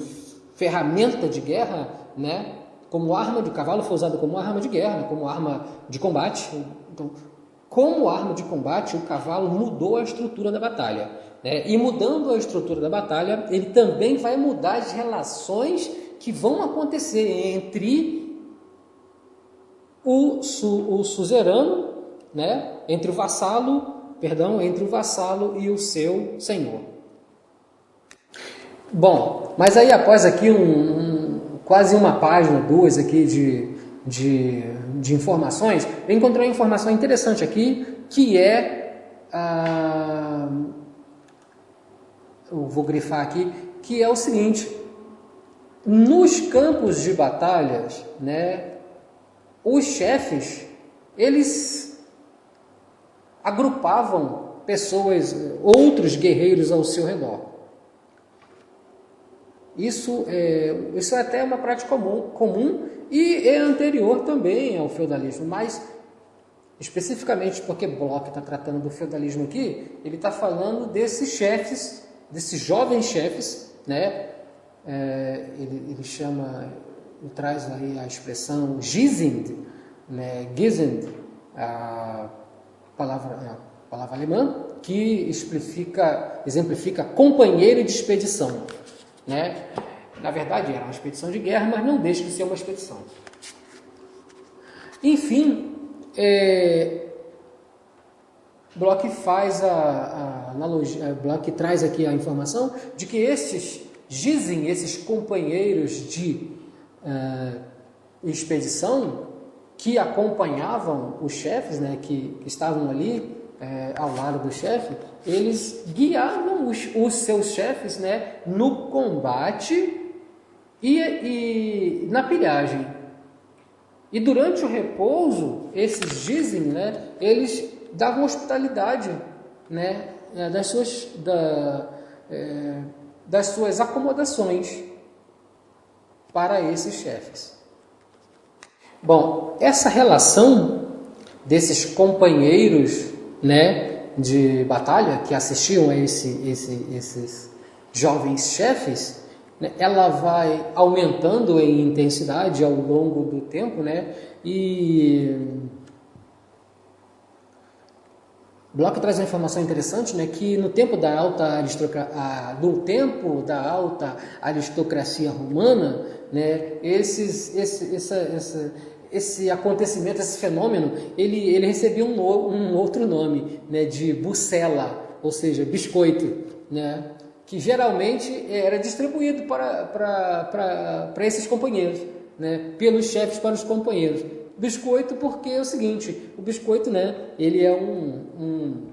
ferramenta de guerra, né, como arma de cavalo foi usado como arma de guerra, como arma de combate. Então, como arma de combate, o cavalo mudou a estrutura da batalha, né? E mudando a estrutura da batalha, ele também vai mudar as relações que vão acontecer entre o suzerano, né? Entre o vassalo e o seu senhor. Bom, mas aí após aqui quase uma página, duas aqui de informações, eu encontrei uma informação interessante aqui, que eu vou grifar aqui, que é o seguinte: nos campos de batalhas, né, os chefes, eles agrupavam pessoas, outros guerreiros ao seu redor. Isso é até uma prática comum e é anterior também ao feudalismo, mas especificamente porque Bloch está tratando do feudalismo aqui, ele está falando desses chefes, desses jovens chefes, né? Ele traz aí a expressão Gesind, né? Gesind, a palavra alemã, que exemplifica companheiro de expedição, né? Na verdade era uma expedição de guerra, mas não deixa de ser uma expedição. Enfim, Bloch faz a analogia, Bloch traz aqui a informação de que esses companheiros de expedição que acompanhavam os chefes, né, que estavam ali ao lado do chefe, eles guiavam os seus chefes, né, no combate e na pilhagem. E durante o repouso, esses dizem, né, eles davam hospitalidade, né, das suas acomodações para esses chefes. Bom, essa relação desses companheiros, né, de batalha que assistiam a esses jovens chefes, né, ela vai aumentando em intensidade ao longo do tempo, né, e Bloch traz uma informação interessante, né, que no tempo da alta aristocracia romana, né, esse acontecimento, esse fenômeno, ele recebia um outro nome, né, de bucella, ou seja, biscoito, né? que geralmente era distribuído para esses companheiros, né? Pelos chefes para os companheiros. Biscoito porque é o seguinte, o biscoito, né, ele é um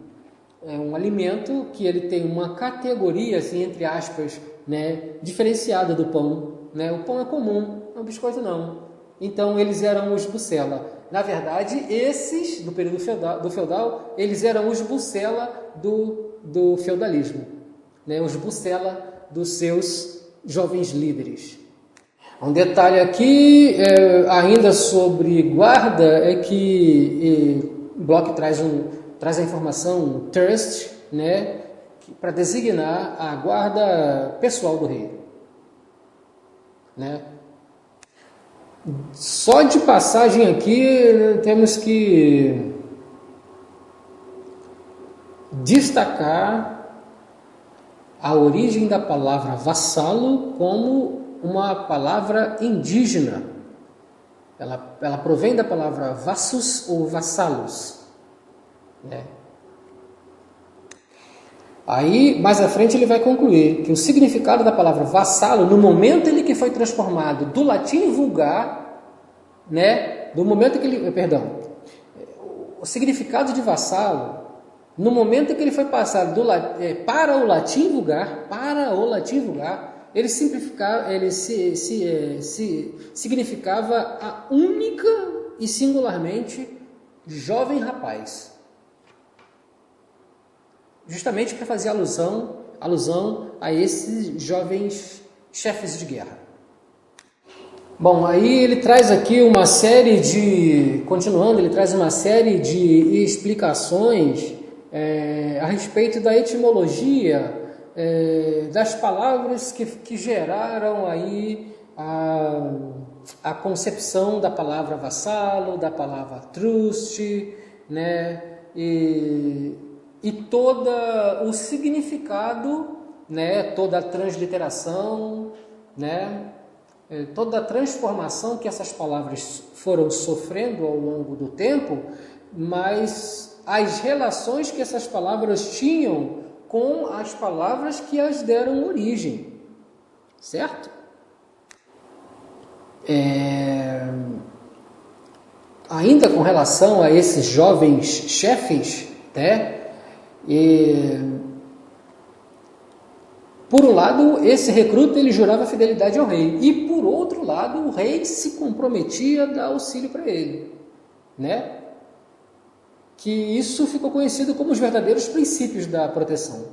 alimento que ele tem uma categoria, assim, entre aspas, né, diferenciada do pão, né? O pão é comum, o biscoito não. Então eles eram os bucela. Na verdade, esses do período feudal, eles eram os bucela do feudalismo, né? Os bucela dos seus jovens líderes. Um detalhe aqui, ainda sobre guarda, é que Bloch traz a informação thirst, né, para designar a guarda pessoal do rei, né? Só de passagem aqui temos que destacar a origem da palavra vassalo como uma palavra indígena. Ela provém da palavra vassus ou vassalos, né? Aí, mais à frente, ele vai concluir que o significado da palavra vassalo, no momento em que foi transformado do latim vulgar, né, o significado de vassalo, no momento em que ele foi passado para o latim vulgar, ele significava a única e singularmente jovem rapaz. Justamente para fazer alusão a esses jovens chefes de guerra. Bom, aí ele traz aqui uma série de explicações a respeito da etimologia das palavras que geraram aí a concepção da palavra vassalo, da palavra trust, né, e todo o significado, né, toda a transliteração, né, toda a transformação que essas palavras foram sofrendo ao longo do tempo, mas as relações que essas palavras tinham com as palavras que as deram origem, certo? Ainda com relação a esses jovens chefes, né? Por um lado, esse recruta ele jurava fidelidade ao rei, e por outro lado, o rei se comprometia a dar auxílio para ele, né? Que isso ficou conhecido como os verdadeiros princípios da proteção.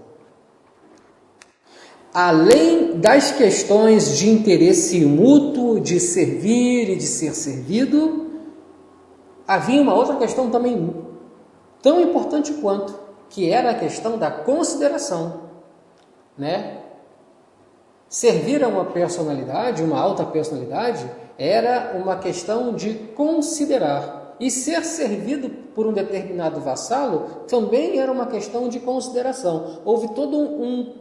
Além das questões de interesse mútuo, de servir e de ser servido, havia uma outra questão também tão importante quanto, que era a questão da consideração, né? Servir a uma personalidade, uma alta personalidade, era uma questão de considerar. E ser servido por um determinado vassalo também era uma questão de consideração. Houve todo um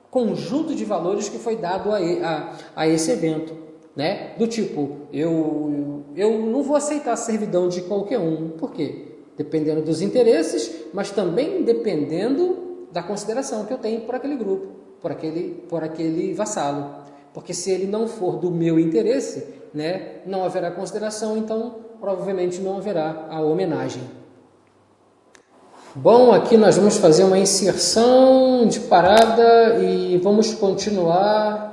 conjunto de valores que foi dado a esse evento, né? Do tipo, eu não vou aceitar a servidão de qualquer um. Por quê? Dependendo dos interesses, mas também dependendo da consideração que eu tenho por aquele grupo, por aquele vassalo. Porque se ele não for do meu interesse, né, não haverá consideração, então provavelmente não haverá a homenagem. Bom, aqui nós vamos fazer uma inserção de parada e vamos continuar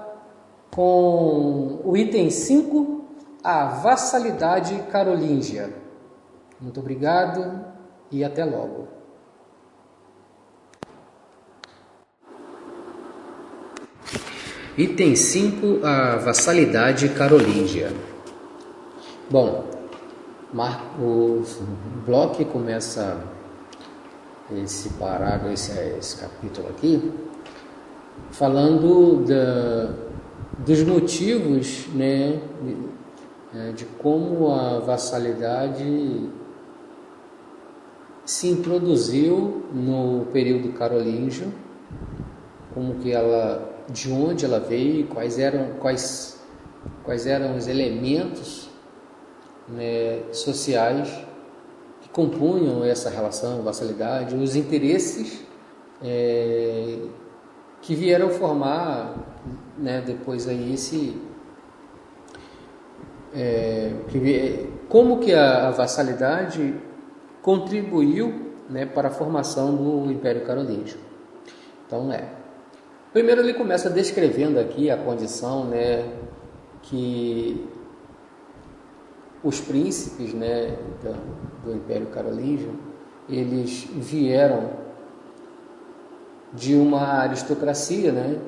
com o item 5, a vassalidade carolíngia. Muito obrigado e até logo. Item 5, a vassalidade carolíngia. Bom, o Bloch começa esse parágrafo, esse capítulo aqui, falando dos motivos, né, de como a vassalidade se introduziu no período carolíngio, como que de onde ela veio, quais eram os elementos, né, sociais que compunham essa relação, vassalidade, os interesses que vieram formar, né, depois aí como que a vassalidade contribuiu, né, para a formação do Império Carolíngio. Então, primeiro ele começa descrevendo aqui a condição, né, que os príncipes, né, do Império Carolíngio, eles vieram de uma aristocracia, né,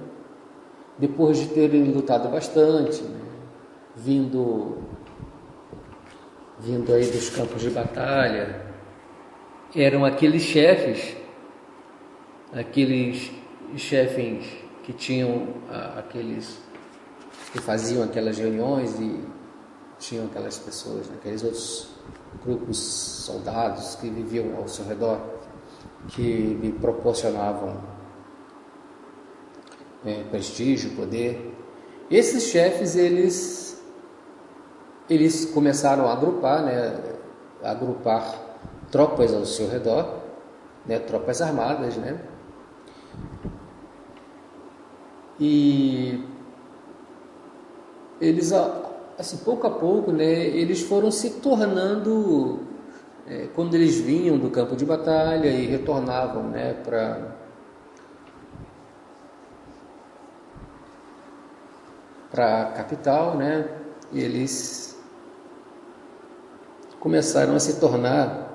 depois de terem lutado bastante, né, vindo aí dos campos de batalha. Eram aqueles chefes que tinham aqueles que faziam aquelas reuniões e tinham aquelas pessoas, né, aqueles outros grupos soldados que viviam ao seu redor, que lhe proporcionavam prestígio, poder. Esses chefes, eles começaram a agrupar tropas ao seu redor, né, tropas armadas, né, e eles, assim, pouco a pouco, né, eles foram se tornando, quando eles vinham do campo de batalha e retornavam, né, para a capital, né, eles começaram a se tornar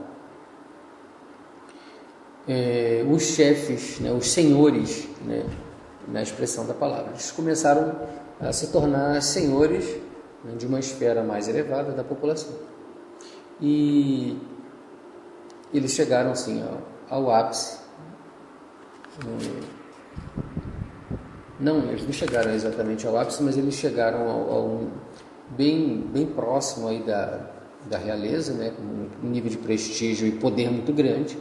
os chefes, né, os senhores, né, na expressão da palavra. Eles começaram a se tornar senhores, né, de uma esfera mais elevada da população. E eles chegaram assim ao ápice. Eles não chegaram exatamente ao ápice, mas eles chegaram ao bem próximo aí da realeza, né, com um nível de prestígio e poder muito grande,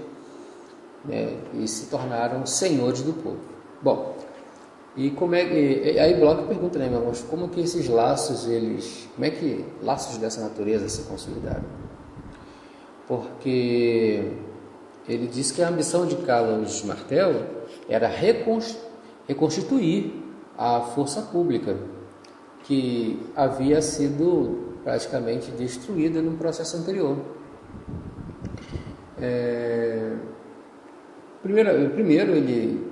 né, e se tornaram senhores do povo. Bom, e aí Bloch pergunta, né, mas como que esses laços, como é que laços dessa natureza se consolidaram? Porque ele diz que a ambição de Carlos Martel era reconstituir a força pública que havia sido praticamente destruída no processo anterior. Primeiro ele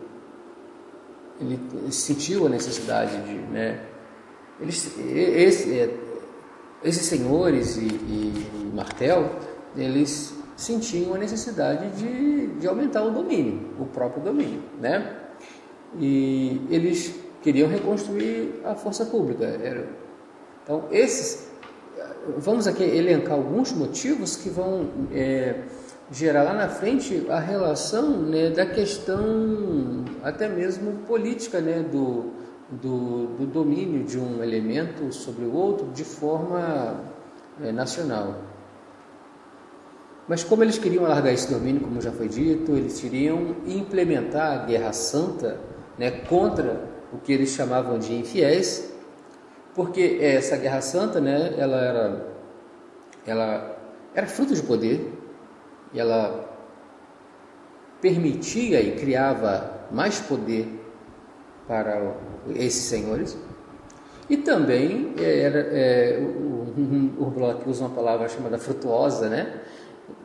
sentiu a necessidade de, né, esses senhores e Martel, eles sentiam a necessidade de aumentar o domínio, o próprio domínio, né? E eles queriam reconstruir a força pública. Então, vamos aqui elencar alguns motivos que vão gerar lá na frente a relação, né, da questão até mesmo política, né, do domínio de um elemento sobre o outro de forma nacional. Mas como eles queriam alargar esse domínio, como já foi dito, eles queriam implementar a Guerra Santa, né, contra o que eles chamavam de infiéis, porque essa Guerra Santa, né, ela era fruto de poder, e ela permitia e criava mais poder para esses senhores. E também o Bloch usa uma palavra chamada frutuosa, né?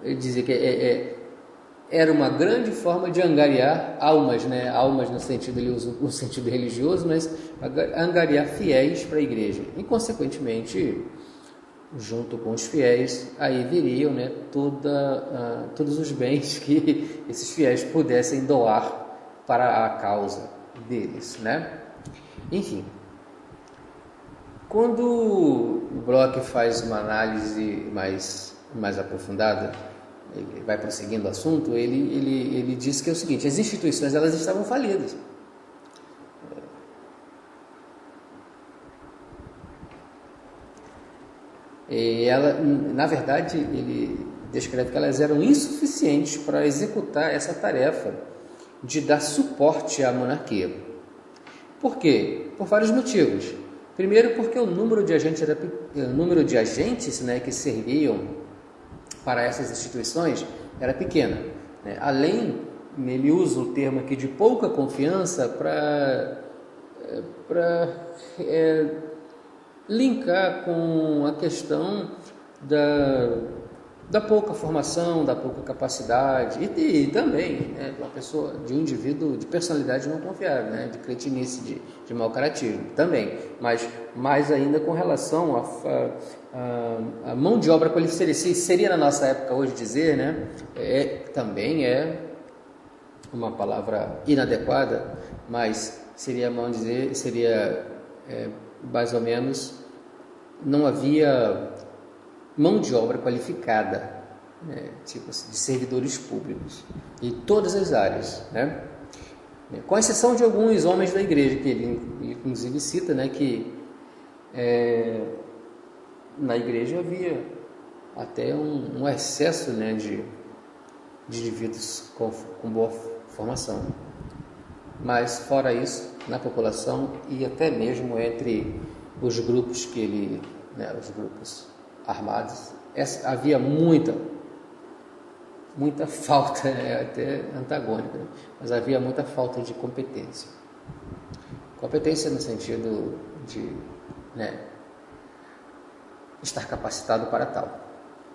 Ele dizia que era uma grande forma de angariar almas, né? Almas no sentido, ele usa o sentido religioso, mas angariar fiéis para a igreja. E, consequentemente, junto com os fiéis, aí viriam, né, todos os bens que esses fiéis pudessem doar para a causa deles, né? Enfim, quando o Bloch faz uma análise mais aprofundada, ele vai prosseguindo o assunto, ele diz que é o seguinte: as instituições, elas estavam falidas. E na verdade, ele descreve que elas eram insuficientes para executar essa tarefa de dar suporte à monarquia. Por quê? Por vários motivos. Primeiro, porque o número de agentes, né, que serviam para essas instituições era pequeno, né? Além ele usa o termo aqui de pouca confiança para linkar com a questão da pouca formação, da pouca capacidade e também, né, uma pessoa, de um indivíduo de personalidade não confiável, né, de cretinice, de mau caratismo também, mas mais ainda com relação a mão de obra qualificada, seria na nossa época hoje dizer, né, também é uma palavra inadequada, mas seria mais ou menos, não havia mão de obra qualificada, né, tipo assim, de servidores públicos, em todas as áreas, né? Com exceção de alguns homens da igreja, que ele inclusive cita, né, que na igreja havia até um excesso, né, de indivíduos com boa formação. Mas fora isso, na população e até mesmo entre os grupos os grupos armados, havia muita falta, até antagônica, né? Mas havia muita falta de competência. Competência no sentido de, né, estar capacitado para tal.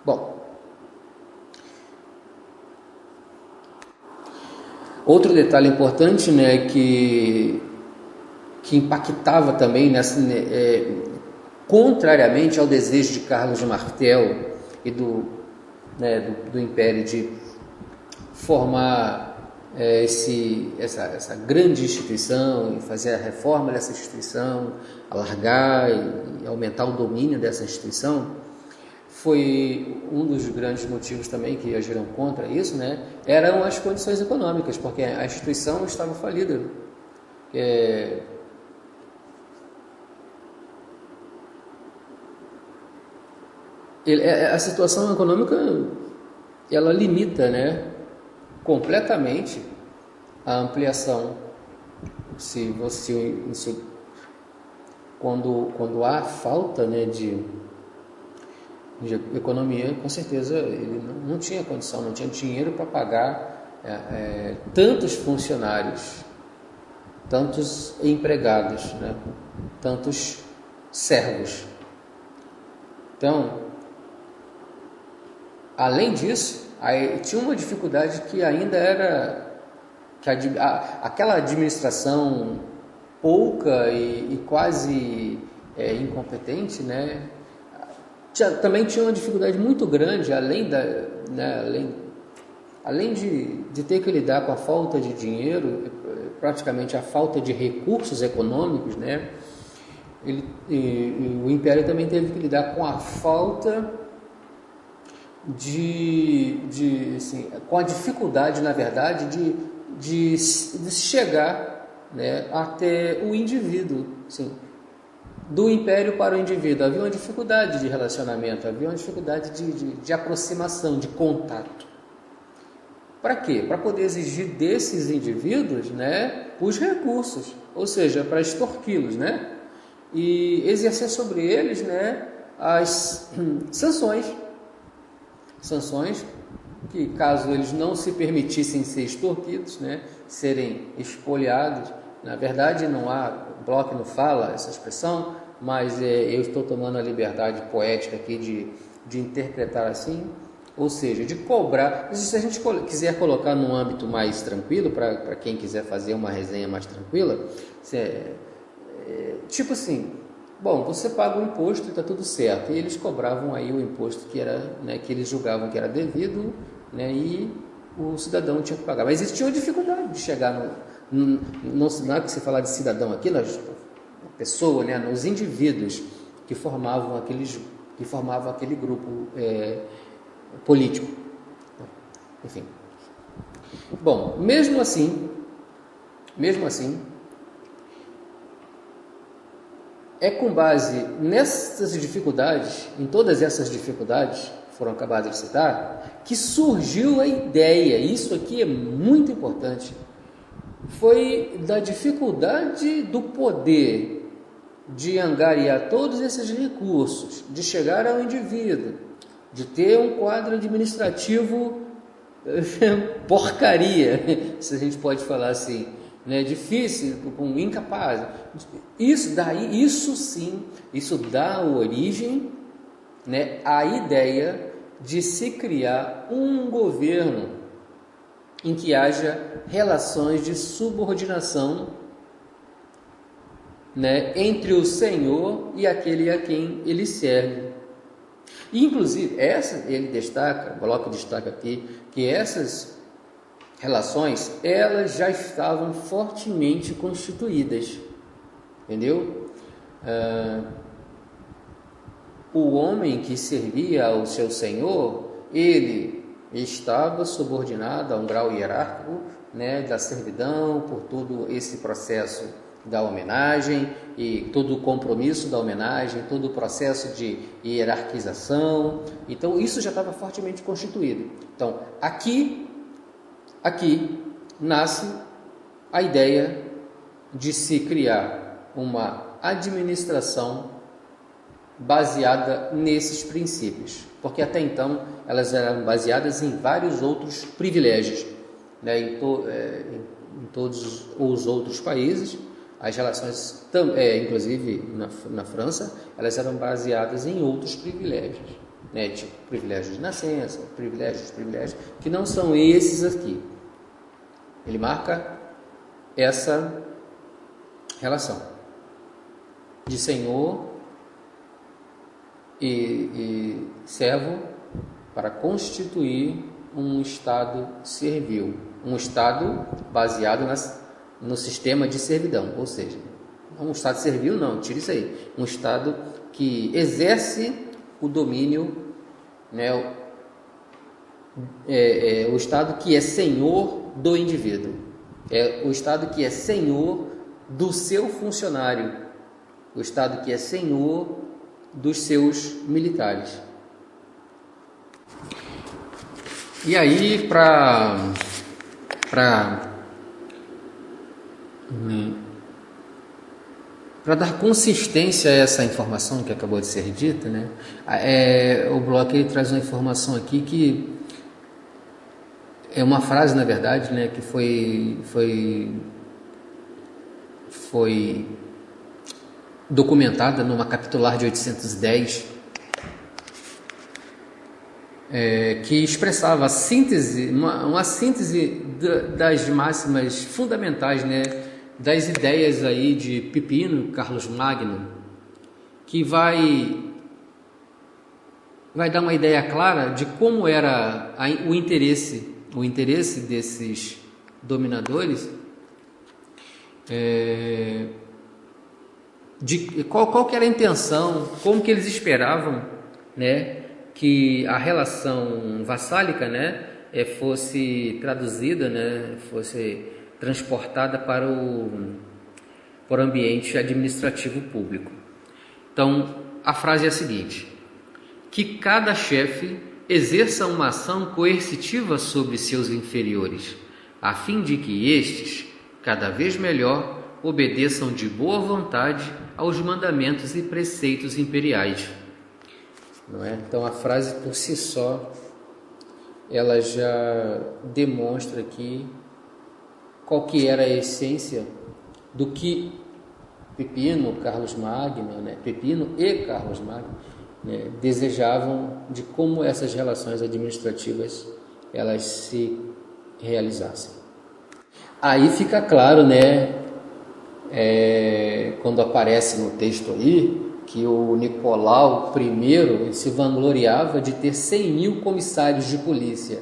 Bom, outro detalhe importante, né, que impactava também contrariamente ao desejo de Carlos de Martel e do Império de formar essa grande instituição e fazer a reforma dessa instituição, alargar e aumentar o domínio dessa instituição, foi um dos grandes motivos também que agiram contra isso, né? Eram as condições econômicas, porque a instituição estava falida. A situação econômica, ela limita, né, completamente a ampliação. Quando há falta, né, de economia, com certeza ele não tinha condição, não tinha dinheiro para pagar tantos funcionários, tantos empregados, né, tantos servos. Então, além disso, tinha uma dificuldade que ainda era aquela administração pouca e quase incompetente, né? Também tinha uma dificuldade muito grande, além de ter que lidar com a falta de dinheiro, praticamente a falta de recursos econômicos, né? O Império também teve que lidar com a falta com a dificuldade, na verdade, de chegar, né, até o indivíduo, assim, do Império para o indivíduo. Havia uma dificuldade de relacionamento, havia uma dificuldade de aproximação, de contato. Para quê? Para poder exigir desses indivíduos, né, os recursos, ou seja, para extorquí-los, né, e exercer sobre eles, né, as sanções que, caso eles não se permitissem ser extorquidos, né, serem expoliados. Na verdade, Bloch não fala essa expressão, mas eu estou tomando a liberdade poética aqui de interpretar assim, ou seja, de cobrar. Se a gente quiser colocar num âmbito mais tranquilo, para quem quiser fazer uma resenha mais tranquila, tipo assim, bom, você paga o imposto e está tudo certo. E eles cobravam aí o imposto que era, né, que eles julgavam que era devido, né, e o cidadão tinha que pagar. Mas existia uma dificuldade de chegar não é que você falar de cidadão aqui, a pessoa, né, nos indivíduos que formavam aquele grupo político. Enfim. Bom, mesmo assim, é com base nessas dificuldades, em todas essas dificuldades que foram acabadas de citar, que surgiu a ideia, isso aqui é muito importante, foi da dificuldade do poder de angariar todos esses recursos, de chegar ao indivíduo, de ter um quadro administrativo porcaria, se a gente pode falar assim, né? Difícil, incapaz. Isso sim, isso dá origem, né, à ideia de se criar um governo em que haja relações de subordinação, né, entre o Senhor e aquele a quem ele serve. E, inclusive, ele destaca, coloca destaca aqui, que essas relações, elas já estavam fortemente constituídas, entendeu? O homem que servia ao seu Senhor, ele estava subordinado a um grau hierárquico, né, da servidão, por todo esse processo da homenagem e todo o compromisso da homenagem, todo o processo de hierarquização. Então isso já estava fortemente constituído. Então aqui nasce a ideia de se criar uma administração baseada nesses princípios, porque até então elas eram baseadas em vários outros privilégios, né? Em todos os outros países, as relações, inclusive na França, elas eram baseadas em outros privilégios, né? Tipo privilégios de nascença, privilégios, que não são esses aqui. Ele marca essa relação de senhor e servo para constituir um Estado servil, um Estado baseado no sistema de servidão, ou seja, um Estado servil não, tira isso aí, um Estado que exerce o domínio, né, o Estado que é senhor do indivíduo, é o Estado que é senhor do seu funcionário, o Estado que é senhor dos seus militares. E aí, para dar consistência a essa informação que acabou de ser dita, né, o Bloch ele traz uma informação aqui que é uma frase, na verdade, né, que foi documentada numa capitular de 810, que expressava a síntese, uma síntese das máximas fundamentais, né, das ideias aí de Pipino, Carlos Magno, que vai dar uma ideia clara de como era o interesse desses dominadores, de qual que era a intenção, como que eles esperavam, né, que a relação vassálica, né, fosse traduzida, né, fosse transportada para o ambiente administrativo público. Então, a frase é a seguinte: que cada chefe exerça uma ação coercitiva sobre seus inferiores, a fim de que estes, cada vez melhor, obedeçam de boa vontade aos mandamentos e preceitos imperiais. Não é? Então a frase por si só, ela já demonstra aqui qual que era a essência do que Pipino e Carlos Magno, né, desejavam, de como essas relações administrativas elas se realizassem. Aí fica claro, né, quando aparece no texto aí, que o Nicolau I se vangloriava de ter 100 mil comissários de polícia.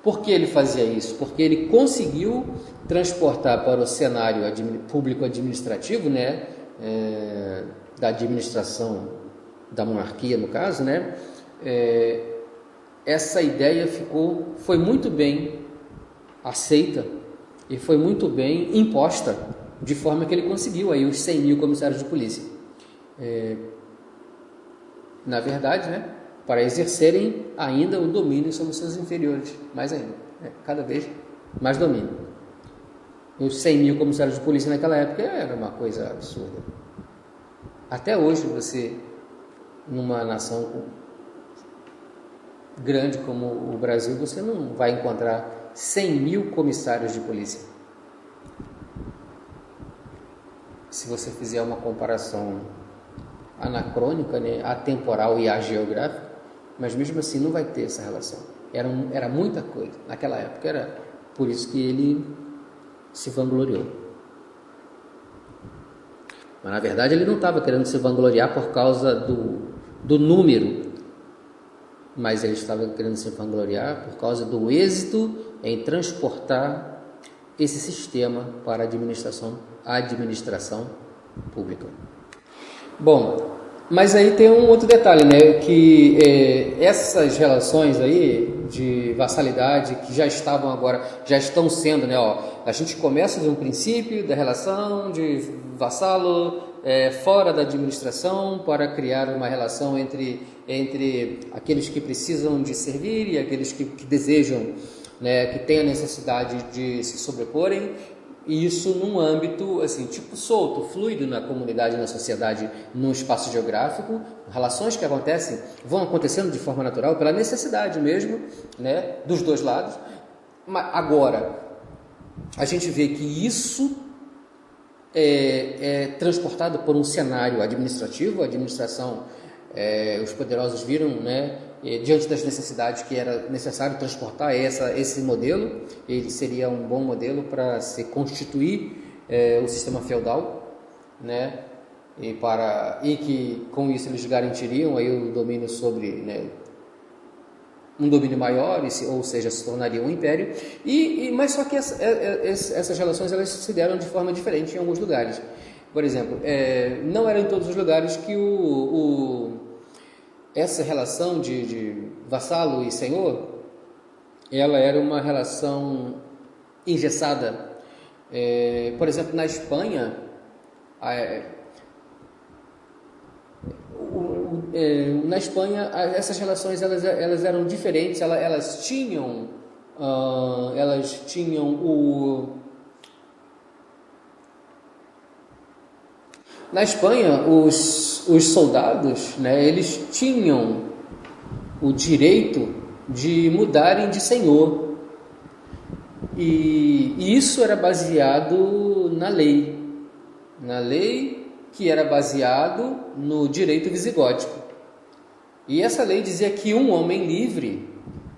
Por que ele fazia isso? Porque ele conseguiu transportar para o cenário público administrativo, né, da administração da monarquia, no caso, né, essa ideia foi muito bem aceita e foi muito bem imposta, de forma que ele conseguiu aí os 100 mil comissários de polícia. Na verdade, né, para exercerem ainda o domínio sobre os seus inferiores, mais ainda, cada vez mais domínio. Os 100 mil comissários de polícia naquela época era uma coisa absurda. Até hoje você, numa nação com grande como o Brasil, você não vai encontrar 100 mil comissários de polícia. Se você fizer uma comparação anacrônica, né, atemporal e ageográfica, mas mesmo assim não vai ter essa relação. Era muita coisa. Naquela época era por isso que ele se vangloriou. Mas na verdade ele não estava querendo se vangloriar por causa do número, mas ele estava querendo se vangloriar por causa do êxito em transportar esse sistema para a administração pública. Bom, mas aí tem um outro detalhe, né, que essas relações aí de vassalidade que já estão sendo, né, a gente começa de um princípio da relação de vassalo fora da administração para criar uma relação entre aqueles que precisam de servir e aqueles que desejam, né, que têm a necessidade de se sobreporem. E isso num âmbito assim, tipo solto, fluido na comunidade, na sociedade, num espaço geográfico. Relações que vão acontecendo de forma natural, pela necessidade mesmo, né, dos dois lados. Mas agora, a gente vê que isso é transportado por um cenário administrativo. A administração, os poderosos viram, né, diante das necessidades que era necessário transportar esse modelo. Ele seria um bom modelo para se constituir o sistema feudal, né, e que com isso eles garantiriam aí o domínio sobre, né, um domínio maior, ou seja, se tornaria um império. Mas só que essas relações elas se deram de forma diferente em alguns lugares. Por exemplo, não era em todos os lugares que essa relação de vassalo e senhor, ela era uma relação engessada. Por exemplo, na Espanha, essas relações elas eram diferentes. Elas tinham Na Espanha, os soldados, né, eles tinham o direito de mudarem de senhor. E isso era baseado na lei que era baseado no direito visigótico. E essa lei dizia que um homem livre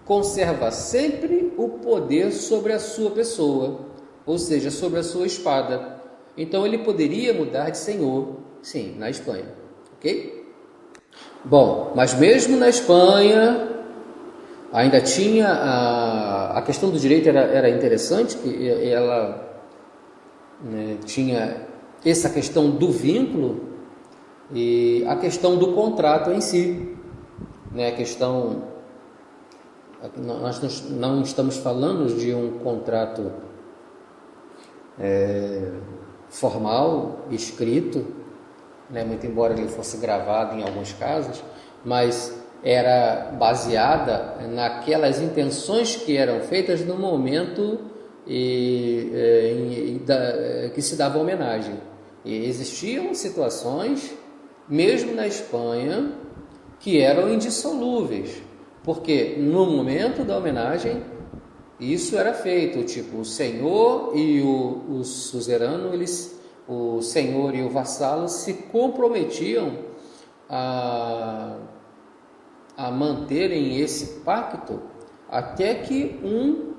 conserva sempre o poder sobre a sua pessoa, ou seja, sobre a sua espada. Então ele poderia mudar de senhor, sim, na Espanha, ok? Bom, mas mesmo na Espanha ainda tinha a questão do direito era interessante, que ela, né, tinha essa questão do vínculo e a questão do contrato em si, né? Nós não estamos falando de um contrato formal, escrito, né, muito embora ele fosse gravado em alguns casos, mas era baseada naquelas intenções que eram feitas no momento que se dava homenagem. E existiam situações, mesmo na Espanha, que eram indissolúveis, porque no momento da homenagem isso era feito, tipo, o senhor e o suzerano, o senhor e o vassalo se comprometiam a manterem esse pacto até que um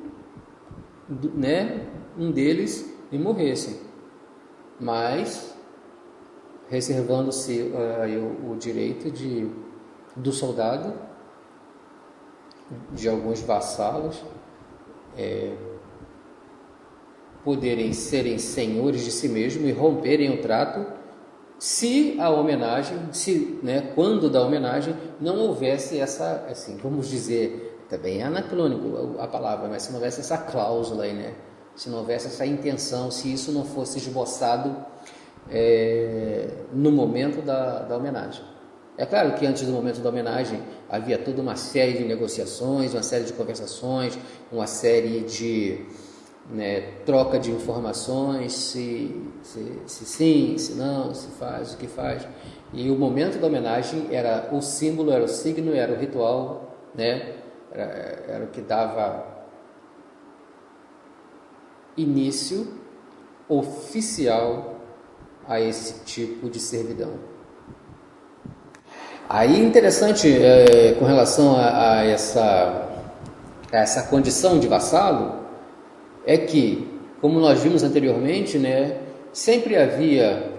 deles morresse, mas reservando-se o direito do soldado, de alguns vassalos, poderem serem senhores de si mesmo e romperem o trato se a homenagem, quando da homenagem não houvesse essa, assim, vamos dizer, também é anacrônico a palavra, mas se não houvesse essa cláusula aí, né? Se não houvesse essa intenção, se isso não fosse esboçado no momento da homenagem. É claro que antes do momento da homenagem havia toda uma série de negociações, uma série de conversações, uma série de troca de informações, se sim, se não, se faz, o que faz. E o momento da homenagem era o símbolo, era o signo, era o ritual, né, era o que dava início oficial a esse tipo de servidão. Aí interessante com relação a essa condição de vassalo é que, como nós vimos anteriormente, né, sempre havia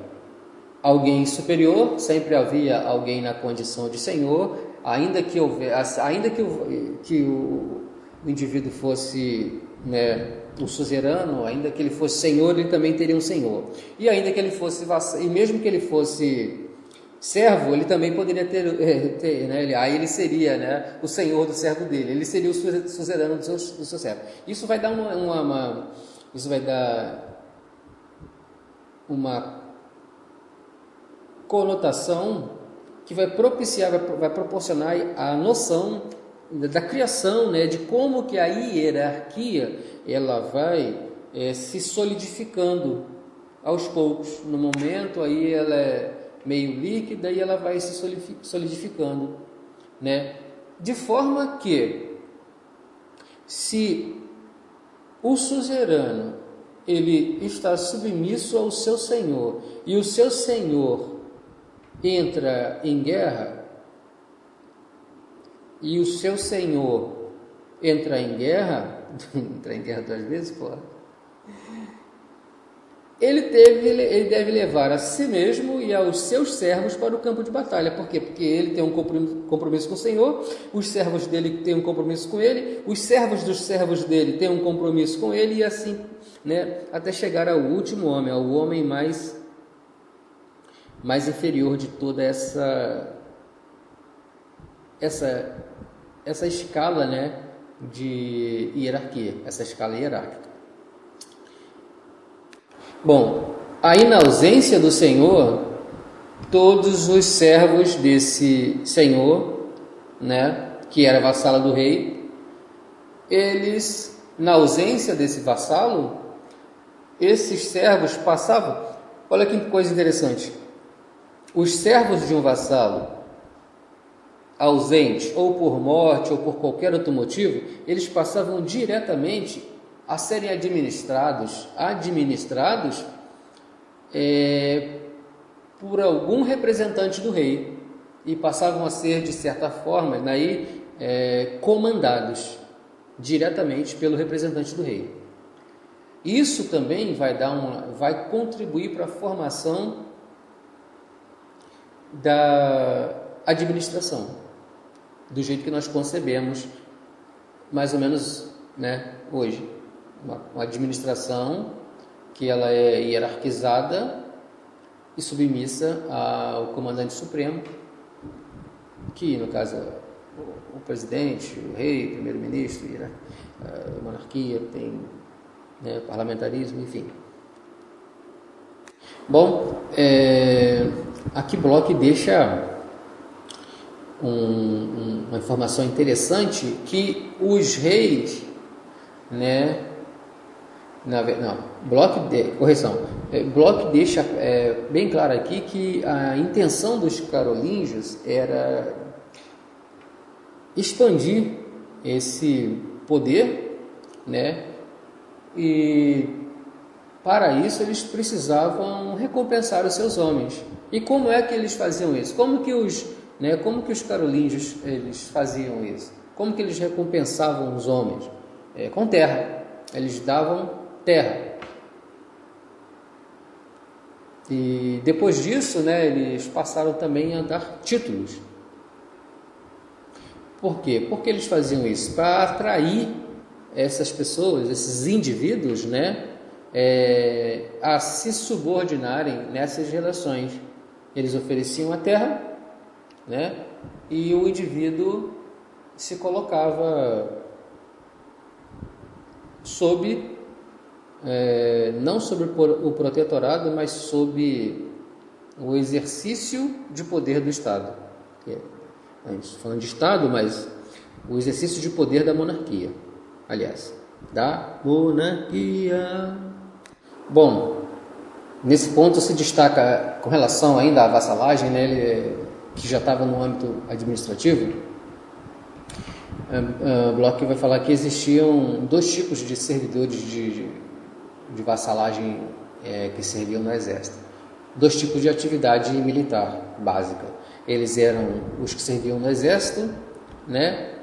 alguém superior, sempre havia alguém na condição de senhor, ainda que o indivíduo fosse, né, o suzerano, ainda que ele fosse senhor, ele também teria um senhor. E ainda que ele fosse vassalo, e mesmo que ele fosse servo, ele também poderia ter, né, aí ele seria, né, o senhor do servo dele, ele seria o suzerano do seu servo. Isso vai dar uma conotação que vai proporcionar a noção da criação, né, de como que a hierarquia ela vai se solidificando aos poucos. No momento aí ela é meio líquida e ela vai se solidificando, né? De forma que, se o suzerano ele está submisso ao seu senhor e o seu senhor entra em guerra e o seu senhor entra em guerra duas vezes, pô. Ele deve levar a si mesmo e aos seus servos para o campo de batalha. Por quê? Porque ele tem um compromisso com o Senhor, os servos dele têm um compromisso com ele, os servos dos servos dele têm um compromisso com ele, e assim, né, até chegar ao último homem, ao homem mais inferior de toda essa escala, né, de hierarquia, essa escala hierárquica. Bom, aí na ausência do Senhor, todos os servos desse Senhor, né, que era vassalo do rei, eles, na ausência desse vassalo, esses servos passavam, olha que coisa interessante, os servos de um vassalo ausente, ou por morte, ou por qualquer outro motivo, eles passavam diretamente a serem administrados por algum representante do rei, e passavam a ser, de certa forma, comandados diretamente pelo representante do rei. Isso também vai contribuir para a formação da administração, do jeito que nós concebemos, mais ou menos, né, hoje. Uma administração que ela é hierarquizada e submissa ao comandante supremo, que no caso é o presidente, o rei, o primeiro-ministro, né, a monarquia tem, né, parlamentarismo, enfim. Bom, aqui Bloch deixa uma informação interessante, que os reis, né, Bloch deixa bem claro aqui que a intenção dos carolíngios era expandir esse poder, né, e para isso eles precisavam recompensar os seus homens. E como é que eles faziam isso? Como que os carolíngios eles faziam isso? Como que eles recompensavam os homens? Com terra. Eles davam terra. E depois disso, né, eles passaram também a dar títulos. Por quê? Porque eles faziam isso para atrair essas pessoas, esses indivíduos, né, a se subordinarem nessas relações. Eles ofereciam a terra, né, e o indivíduo se colocava sob, não sobre o protetorado, mas sob o exercício de poder do Estado. A gente está falando de Estado, mas o exercício de poder da monarquia, aliás, da monarquia. Bom, nesse ponto se destaca, com relação ainda à vassalagem, né, que já estava no âmbito administrativo, Bloch vai falar que existiam dois tipos de servidores de vassalagem que serviam no exército. Dois tipos de atividade militar básica. Eles eram os que serviam no exército, né?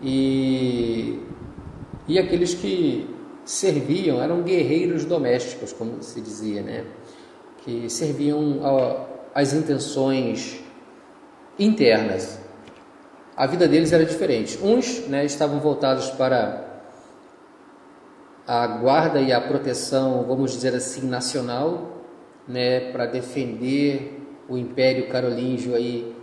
E aqueles que serviam, eram guerreiros domésticos, como se dizia, né? Que serviam às intenções internas. A vida deles era diferente. Uns, né, estavam voltados para a guarda e a proteção, vamos dizer assim, nacional, né, para defender o Império Carolíngio aí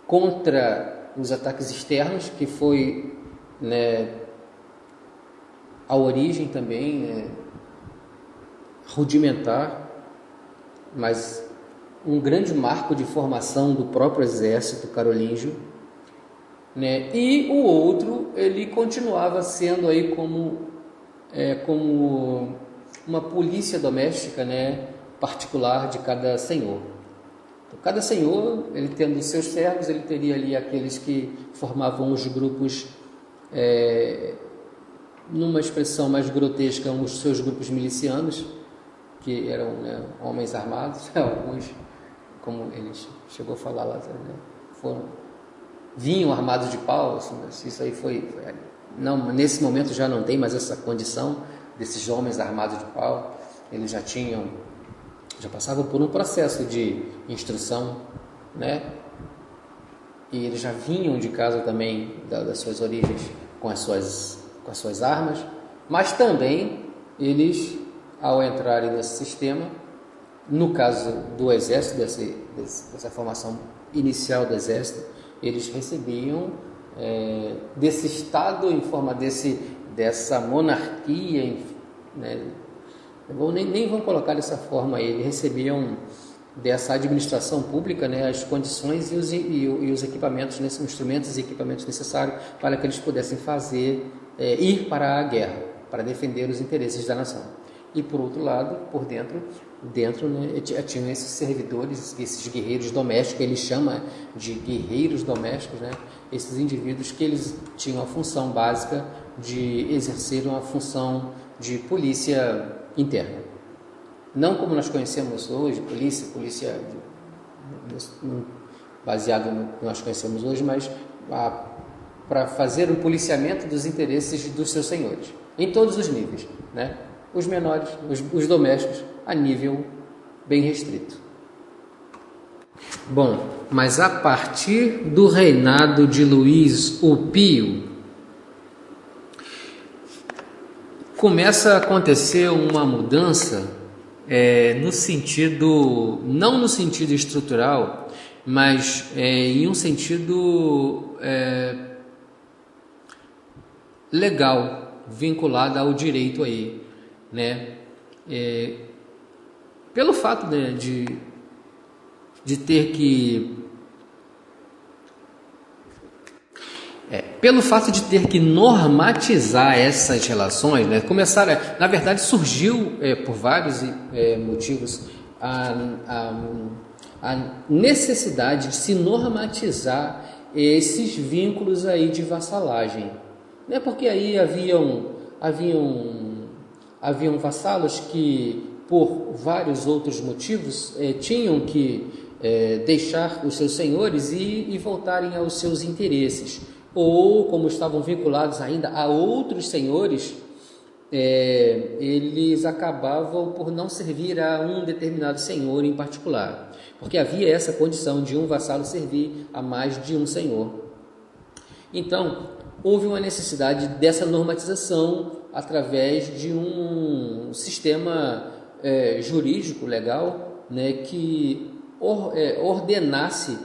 contra os ataques externos, que foi, né, a origem também, né, rudimentar, mas um grande marco de formação do próprio exército carolíngio, né? E o outro, ele continuava sendo aí como uma polícia doméstica, né, particular de cada senhor. Então, cada senhor, ele tendo seus servos, ele teria ali aqueles que formavam os grupos, numa expressão mais grotesca, os seus grupos milicianos, que eram, né, homens armados, alguns, como ele chegou a falar lá, né, vinham armados de pau, assim, isso aí foi não, nesse momento já não tem mais essa condição desses homens armados de pau. Eles já passavam por um processo de instrução, né, e eles já vinham de casa também das suas origens com as suas armas, mas também eles, ao entrarem nesse sistema, no caso do exército, dessa formação inicial do exército, eles recebiam desse Estado, em forma dessa monarquia, né, nem vão colocar dessa forma aí, eles recebiam dessa administração pública, né, as condições e os equipamentos, instrumentos e equipamentos necessários para que eles pudessem ir para a guerra, para defender os interesses da nação. E por outro lado, por dentro, né, tinham esses servidores, esses guerreiros domésticos, ele chama de guerreiros domésticos, né, esses indivíduos que eles tinham a função básica de exercer uma função de polícia interna. Não como nós conhecemos hoje, polícia baseado no que nós conhecemos hoje, mas para fazer o policiamento dos interesses dos seus senhores, em todos os níveis, né? Os menores, os domésticos, a nível bem restrito. Bom, mas a partir do reinado de Luís o Pio, começa a acontecer uma mudança no sentido, não no sentido estrutural, mas em um sentido legal, vinculado ao direito aí, né? Pelo fato, né, de ter que pelo fato de ter que normatizar essas relações, né, na verdade surgiu por vários motivos a necessidade de se normatizar esses vínculos aí de vassalagem, né, porque aí haviam vassalos que, por vários outros motivos, tinham que deixar os seus senhores e voltarem aos seus interesses, ou como estavam vinculados ainda a outros senhores, eles acabavam por não servir a um determinado senhor em particular, porque havia essa condição de um vassalo servir a mais de um senhor. Então, houve uma necessidade dessa normatização através de um sistema jurídico legal, né, que ordenasse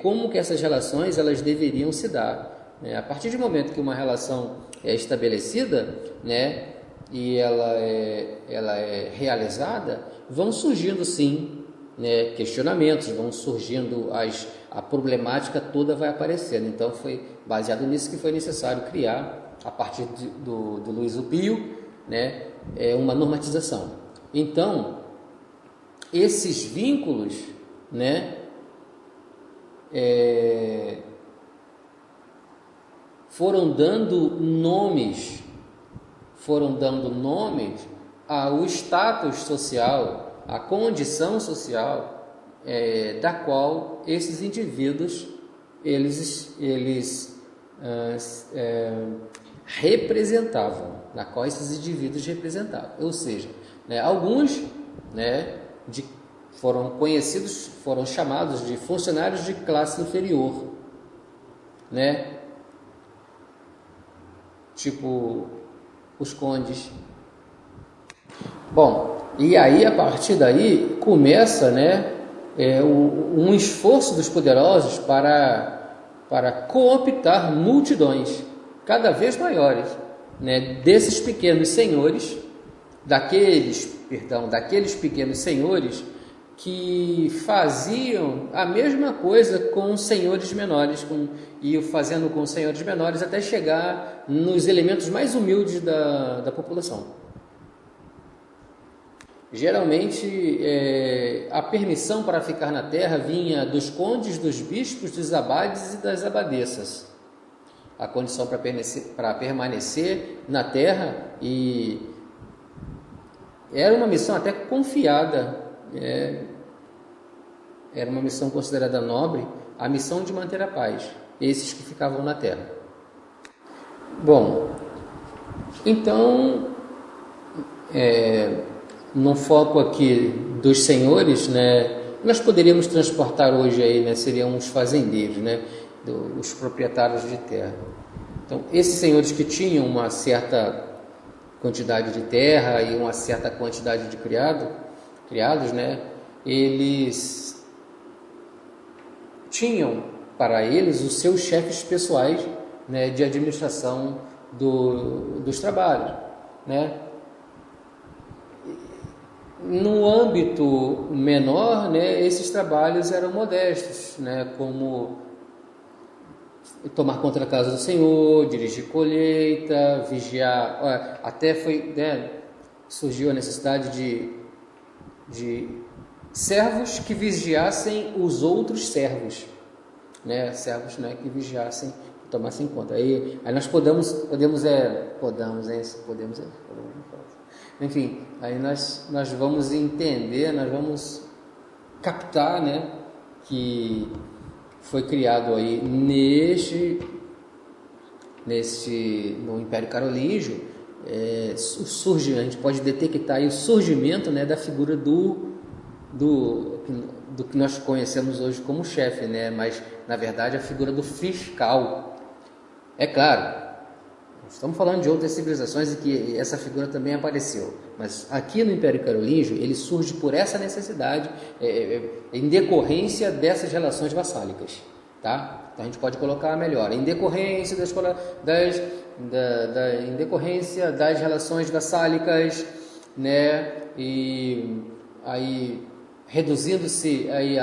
como que essas relações elas deveriam se dar. A partir do momento que uma relação é estabelecida, né, e ela é realizada, vão surgindo sim, né, questionamentos, vão surgindo a problemática toda vai aparecendo. Então foi baseado nisso que foi necessário criar, a partir do Luís o Pio, né, uma normatização. Então esses vínculos, né, foram dando nomes ao status social, à condição social da qual esses indivíduos representavam, na qual esses indivíduos representavam. Ou seja, alguns foram chamados de funcionários de classe inferior, tipo os condes. Bom, e aí a partir daí começa um esforço dos poderosos para cooptar multidões cada vez maiores, desses pequenos senhores, daqueles pequenos senhores que faziam a mesma coisa com os senhores menores, e fazendo com os senhores menores até chegar nos elementos mais humildes da população. Geralmente, a permissão para ficar na terra vinha dos condes, dos bispos, dos abades e das abadesas. A condição para permanecer na terra, e era uma missão até confiada, era uma missão considerada nobre, a missão de manter a paz, esses que ficavam na terra. Bom, então, no foco aqui dos senhores, nós poderíamos transportar hoje aí, seriam os fazendeiros, os proprietários de terra. Então, esses senhores que tinham uma certa quantidade de terra e uma certa quantidade de criados, eles tinham para eles os seus chefes pessoais, de administração dos trabalhos, No âmbito menor, esses trabalhos eram modestos, como tomar conta da casa do Senhor, dirigir colheita, vigiar. Até surgiu a necessidade de servos que vigiassem os outros servos, servos que vigiassem, tomassem conta. Aí nós enfim, aí nós vamos entender, nós vamos captar, que foi criado aí no Império Carolíngio, a gente pode detectar aí o surgimento, da figura do que nós conhecemos hoje como chefe, mas na verdade a figura do fiscal. É claro, estamos falando de outras civilizações e que essa figura também apareceu, mas aqui no Império Carolíngio ele surge por essa necessidade, em decorrência dessas relações vassálicas, tá? Então a gente pode colocar melhor, em decorrência em decorrência das relações vassálicas, e aí reduzindo-se aí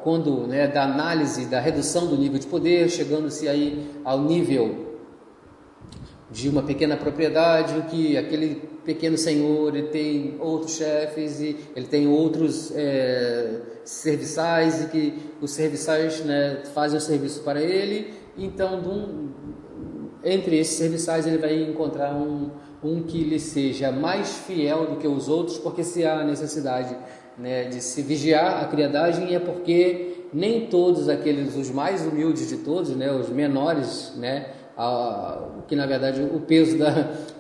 quando da análise da redução do nível de poder, chegando-se aí ao nível de uma pequena propriedade, que aquele pequeno senhor ele tem outros chefes e ele tem outros serviçais, e que os serviçais fazem o serviço para ele. Então, entre esses serviçais ele vai encontrar um que lhe seja mais fiel do que os outros, porque se há necessidade de se vigiar a criadagem, é porque nem todos aqueles, os mais humildes de todos, os menores, que na verdade o peso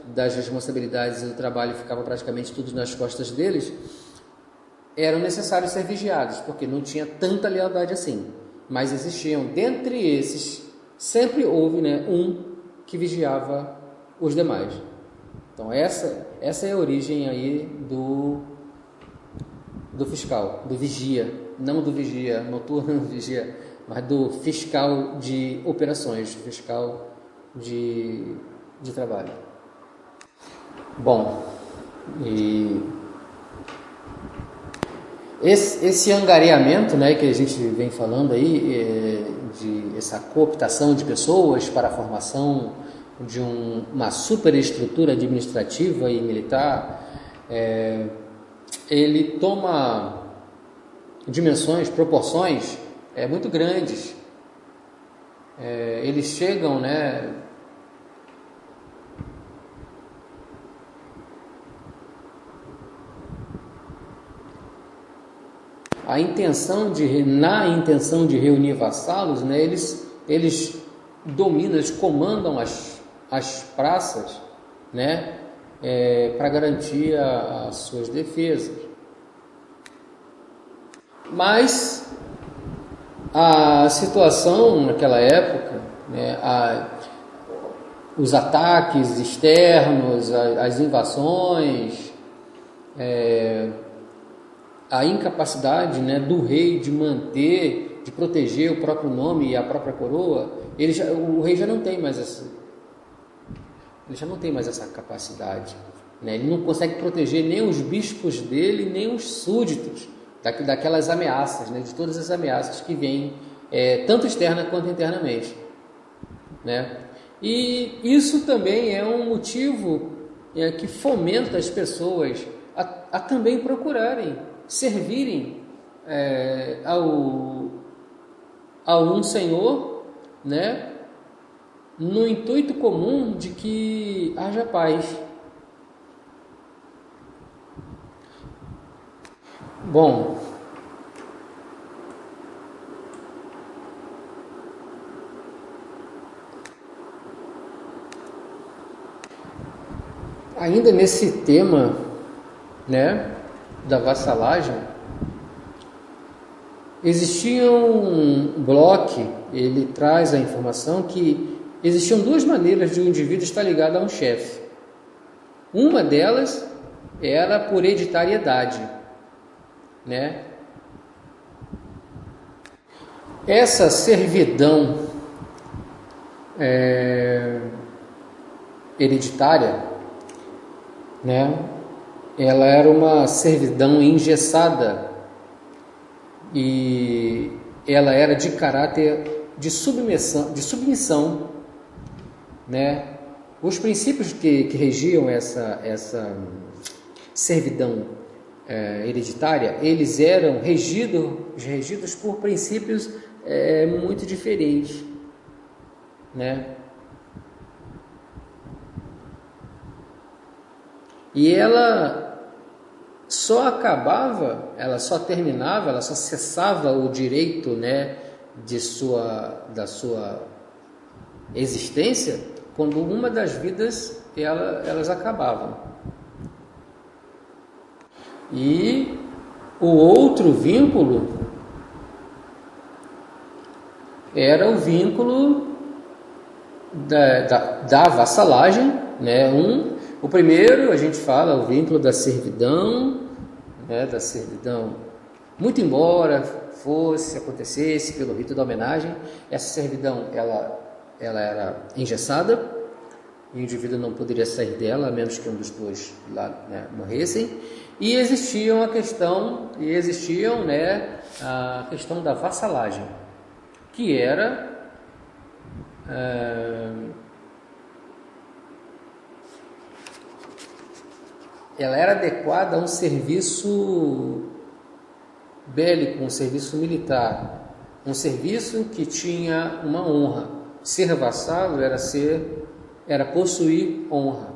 das responsabilidades e do trabalho ficava praticamente tudo nas costas deles, eram necessários ser vigiados, porque não tinha tanta lealdade assim. Mas existiam, dentre esses, sempre houve um que vigiava os demais. Então essa é a origem aí do fiscal, do vigia, não do vigia noturno, vigia, mas do fiscal de operações, fiscal de trabalho. Bom, e esse angariamento, que a gente vem falando aí, de essa cooptação de pessoas para a formação de uma superestrutura administrativa e militar, ele toma dimensões, proporções muito grandes. Eles chegam na intenção de reunir vassalos, né, eles dominam, eles comandam as praças, né, para garantir as suas defesas. Mas a situação naquela época, né, os ataques externos, as invasões, a incapacidade, né, do rei de proteger o próprio nome e a própria coroa, o rei já não tem mais essa capacidade, né? Ele não consegue proteger nem os bispos dele, nem os súditos daquelas ameaças, né, de todas as ameaças que vêm, tanto externa quanto internamente, né? E isso também é um motivo que fomenta as pessoas a também procurarem servirem a um Senhor, né, no intuito comum de que haja paz. Bom, ainda nesse tema, né, da vassalagem, existia um Bloch, ele traz a informação que existiam duas maneiras de um indivíduo estar ligado a um chefe. Uma delas era por hereditariedade, né? Essa servidão hereditária, né, ela era uma servidão engessada e ela era de caráter de submissão, né? Os princípios que regiam essa servidão hereditária, eles eram regidos por princípios muito diferentes, né? E ela só terminava, ela só cessava o direito, né, da sua existência quando uma das vidas elas acabavam. E o outro vínculo era o vínculo da vassalagem, né? O primeiro, a gente fala, o vínculo da servidão, né? Da servidão, muito embora acontecesse pelo rito da homenagem, essa servidão, ela era engessada, o indivíduo não poderia sair dela, a menos que um dos dois lá, né, morressem, e existiam, né, a questão da vassalagem, que era ela era adequada a um serviço bélico, um serviço militar, um serviço que tinha uma honra. Ser vassalo era possuir honra.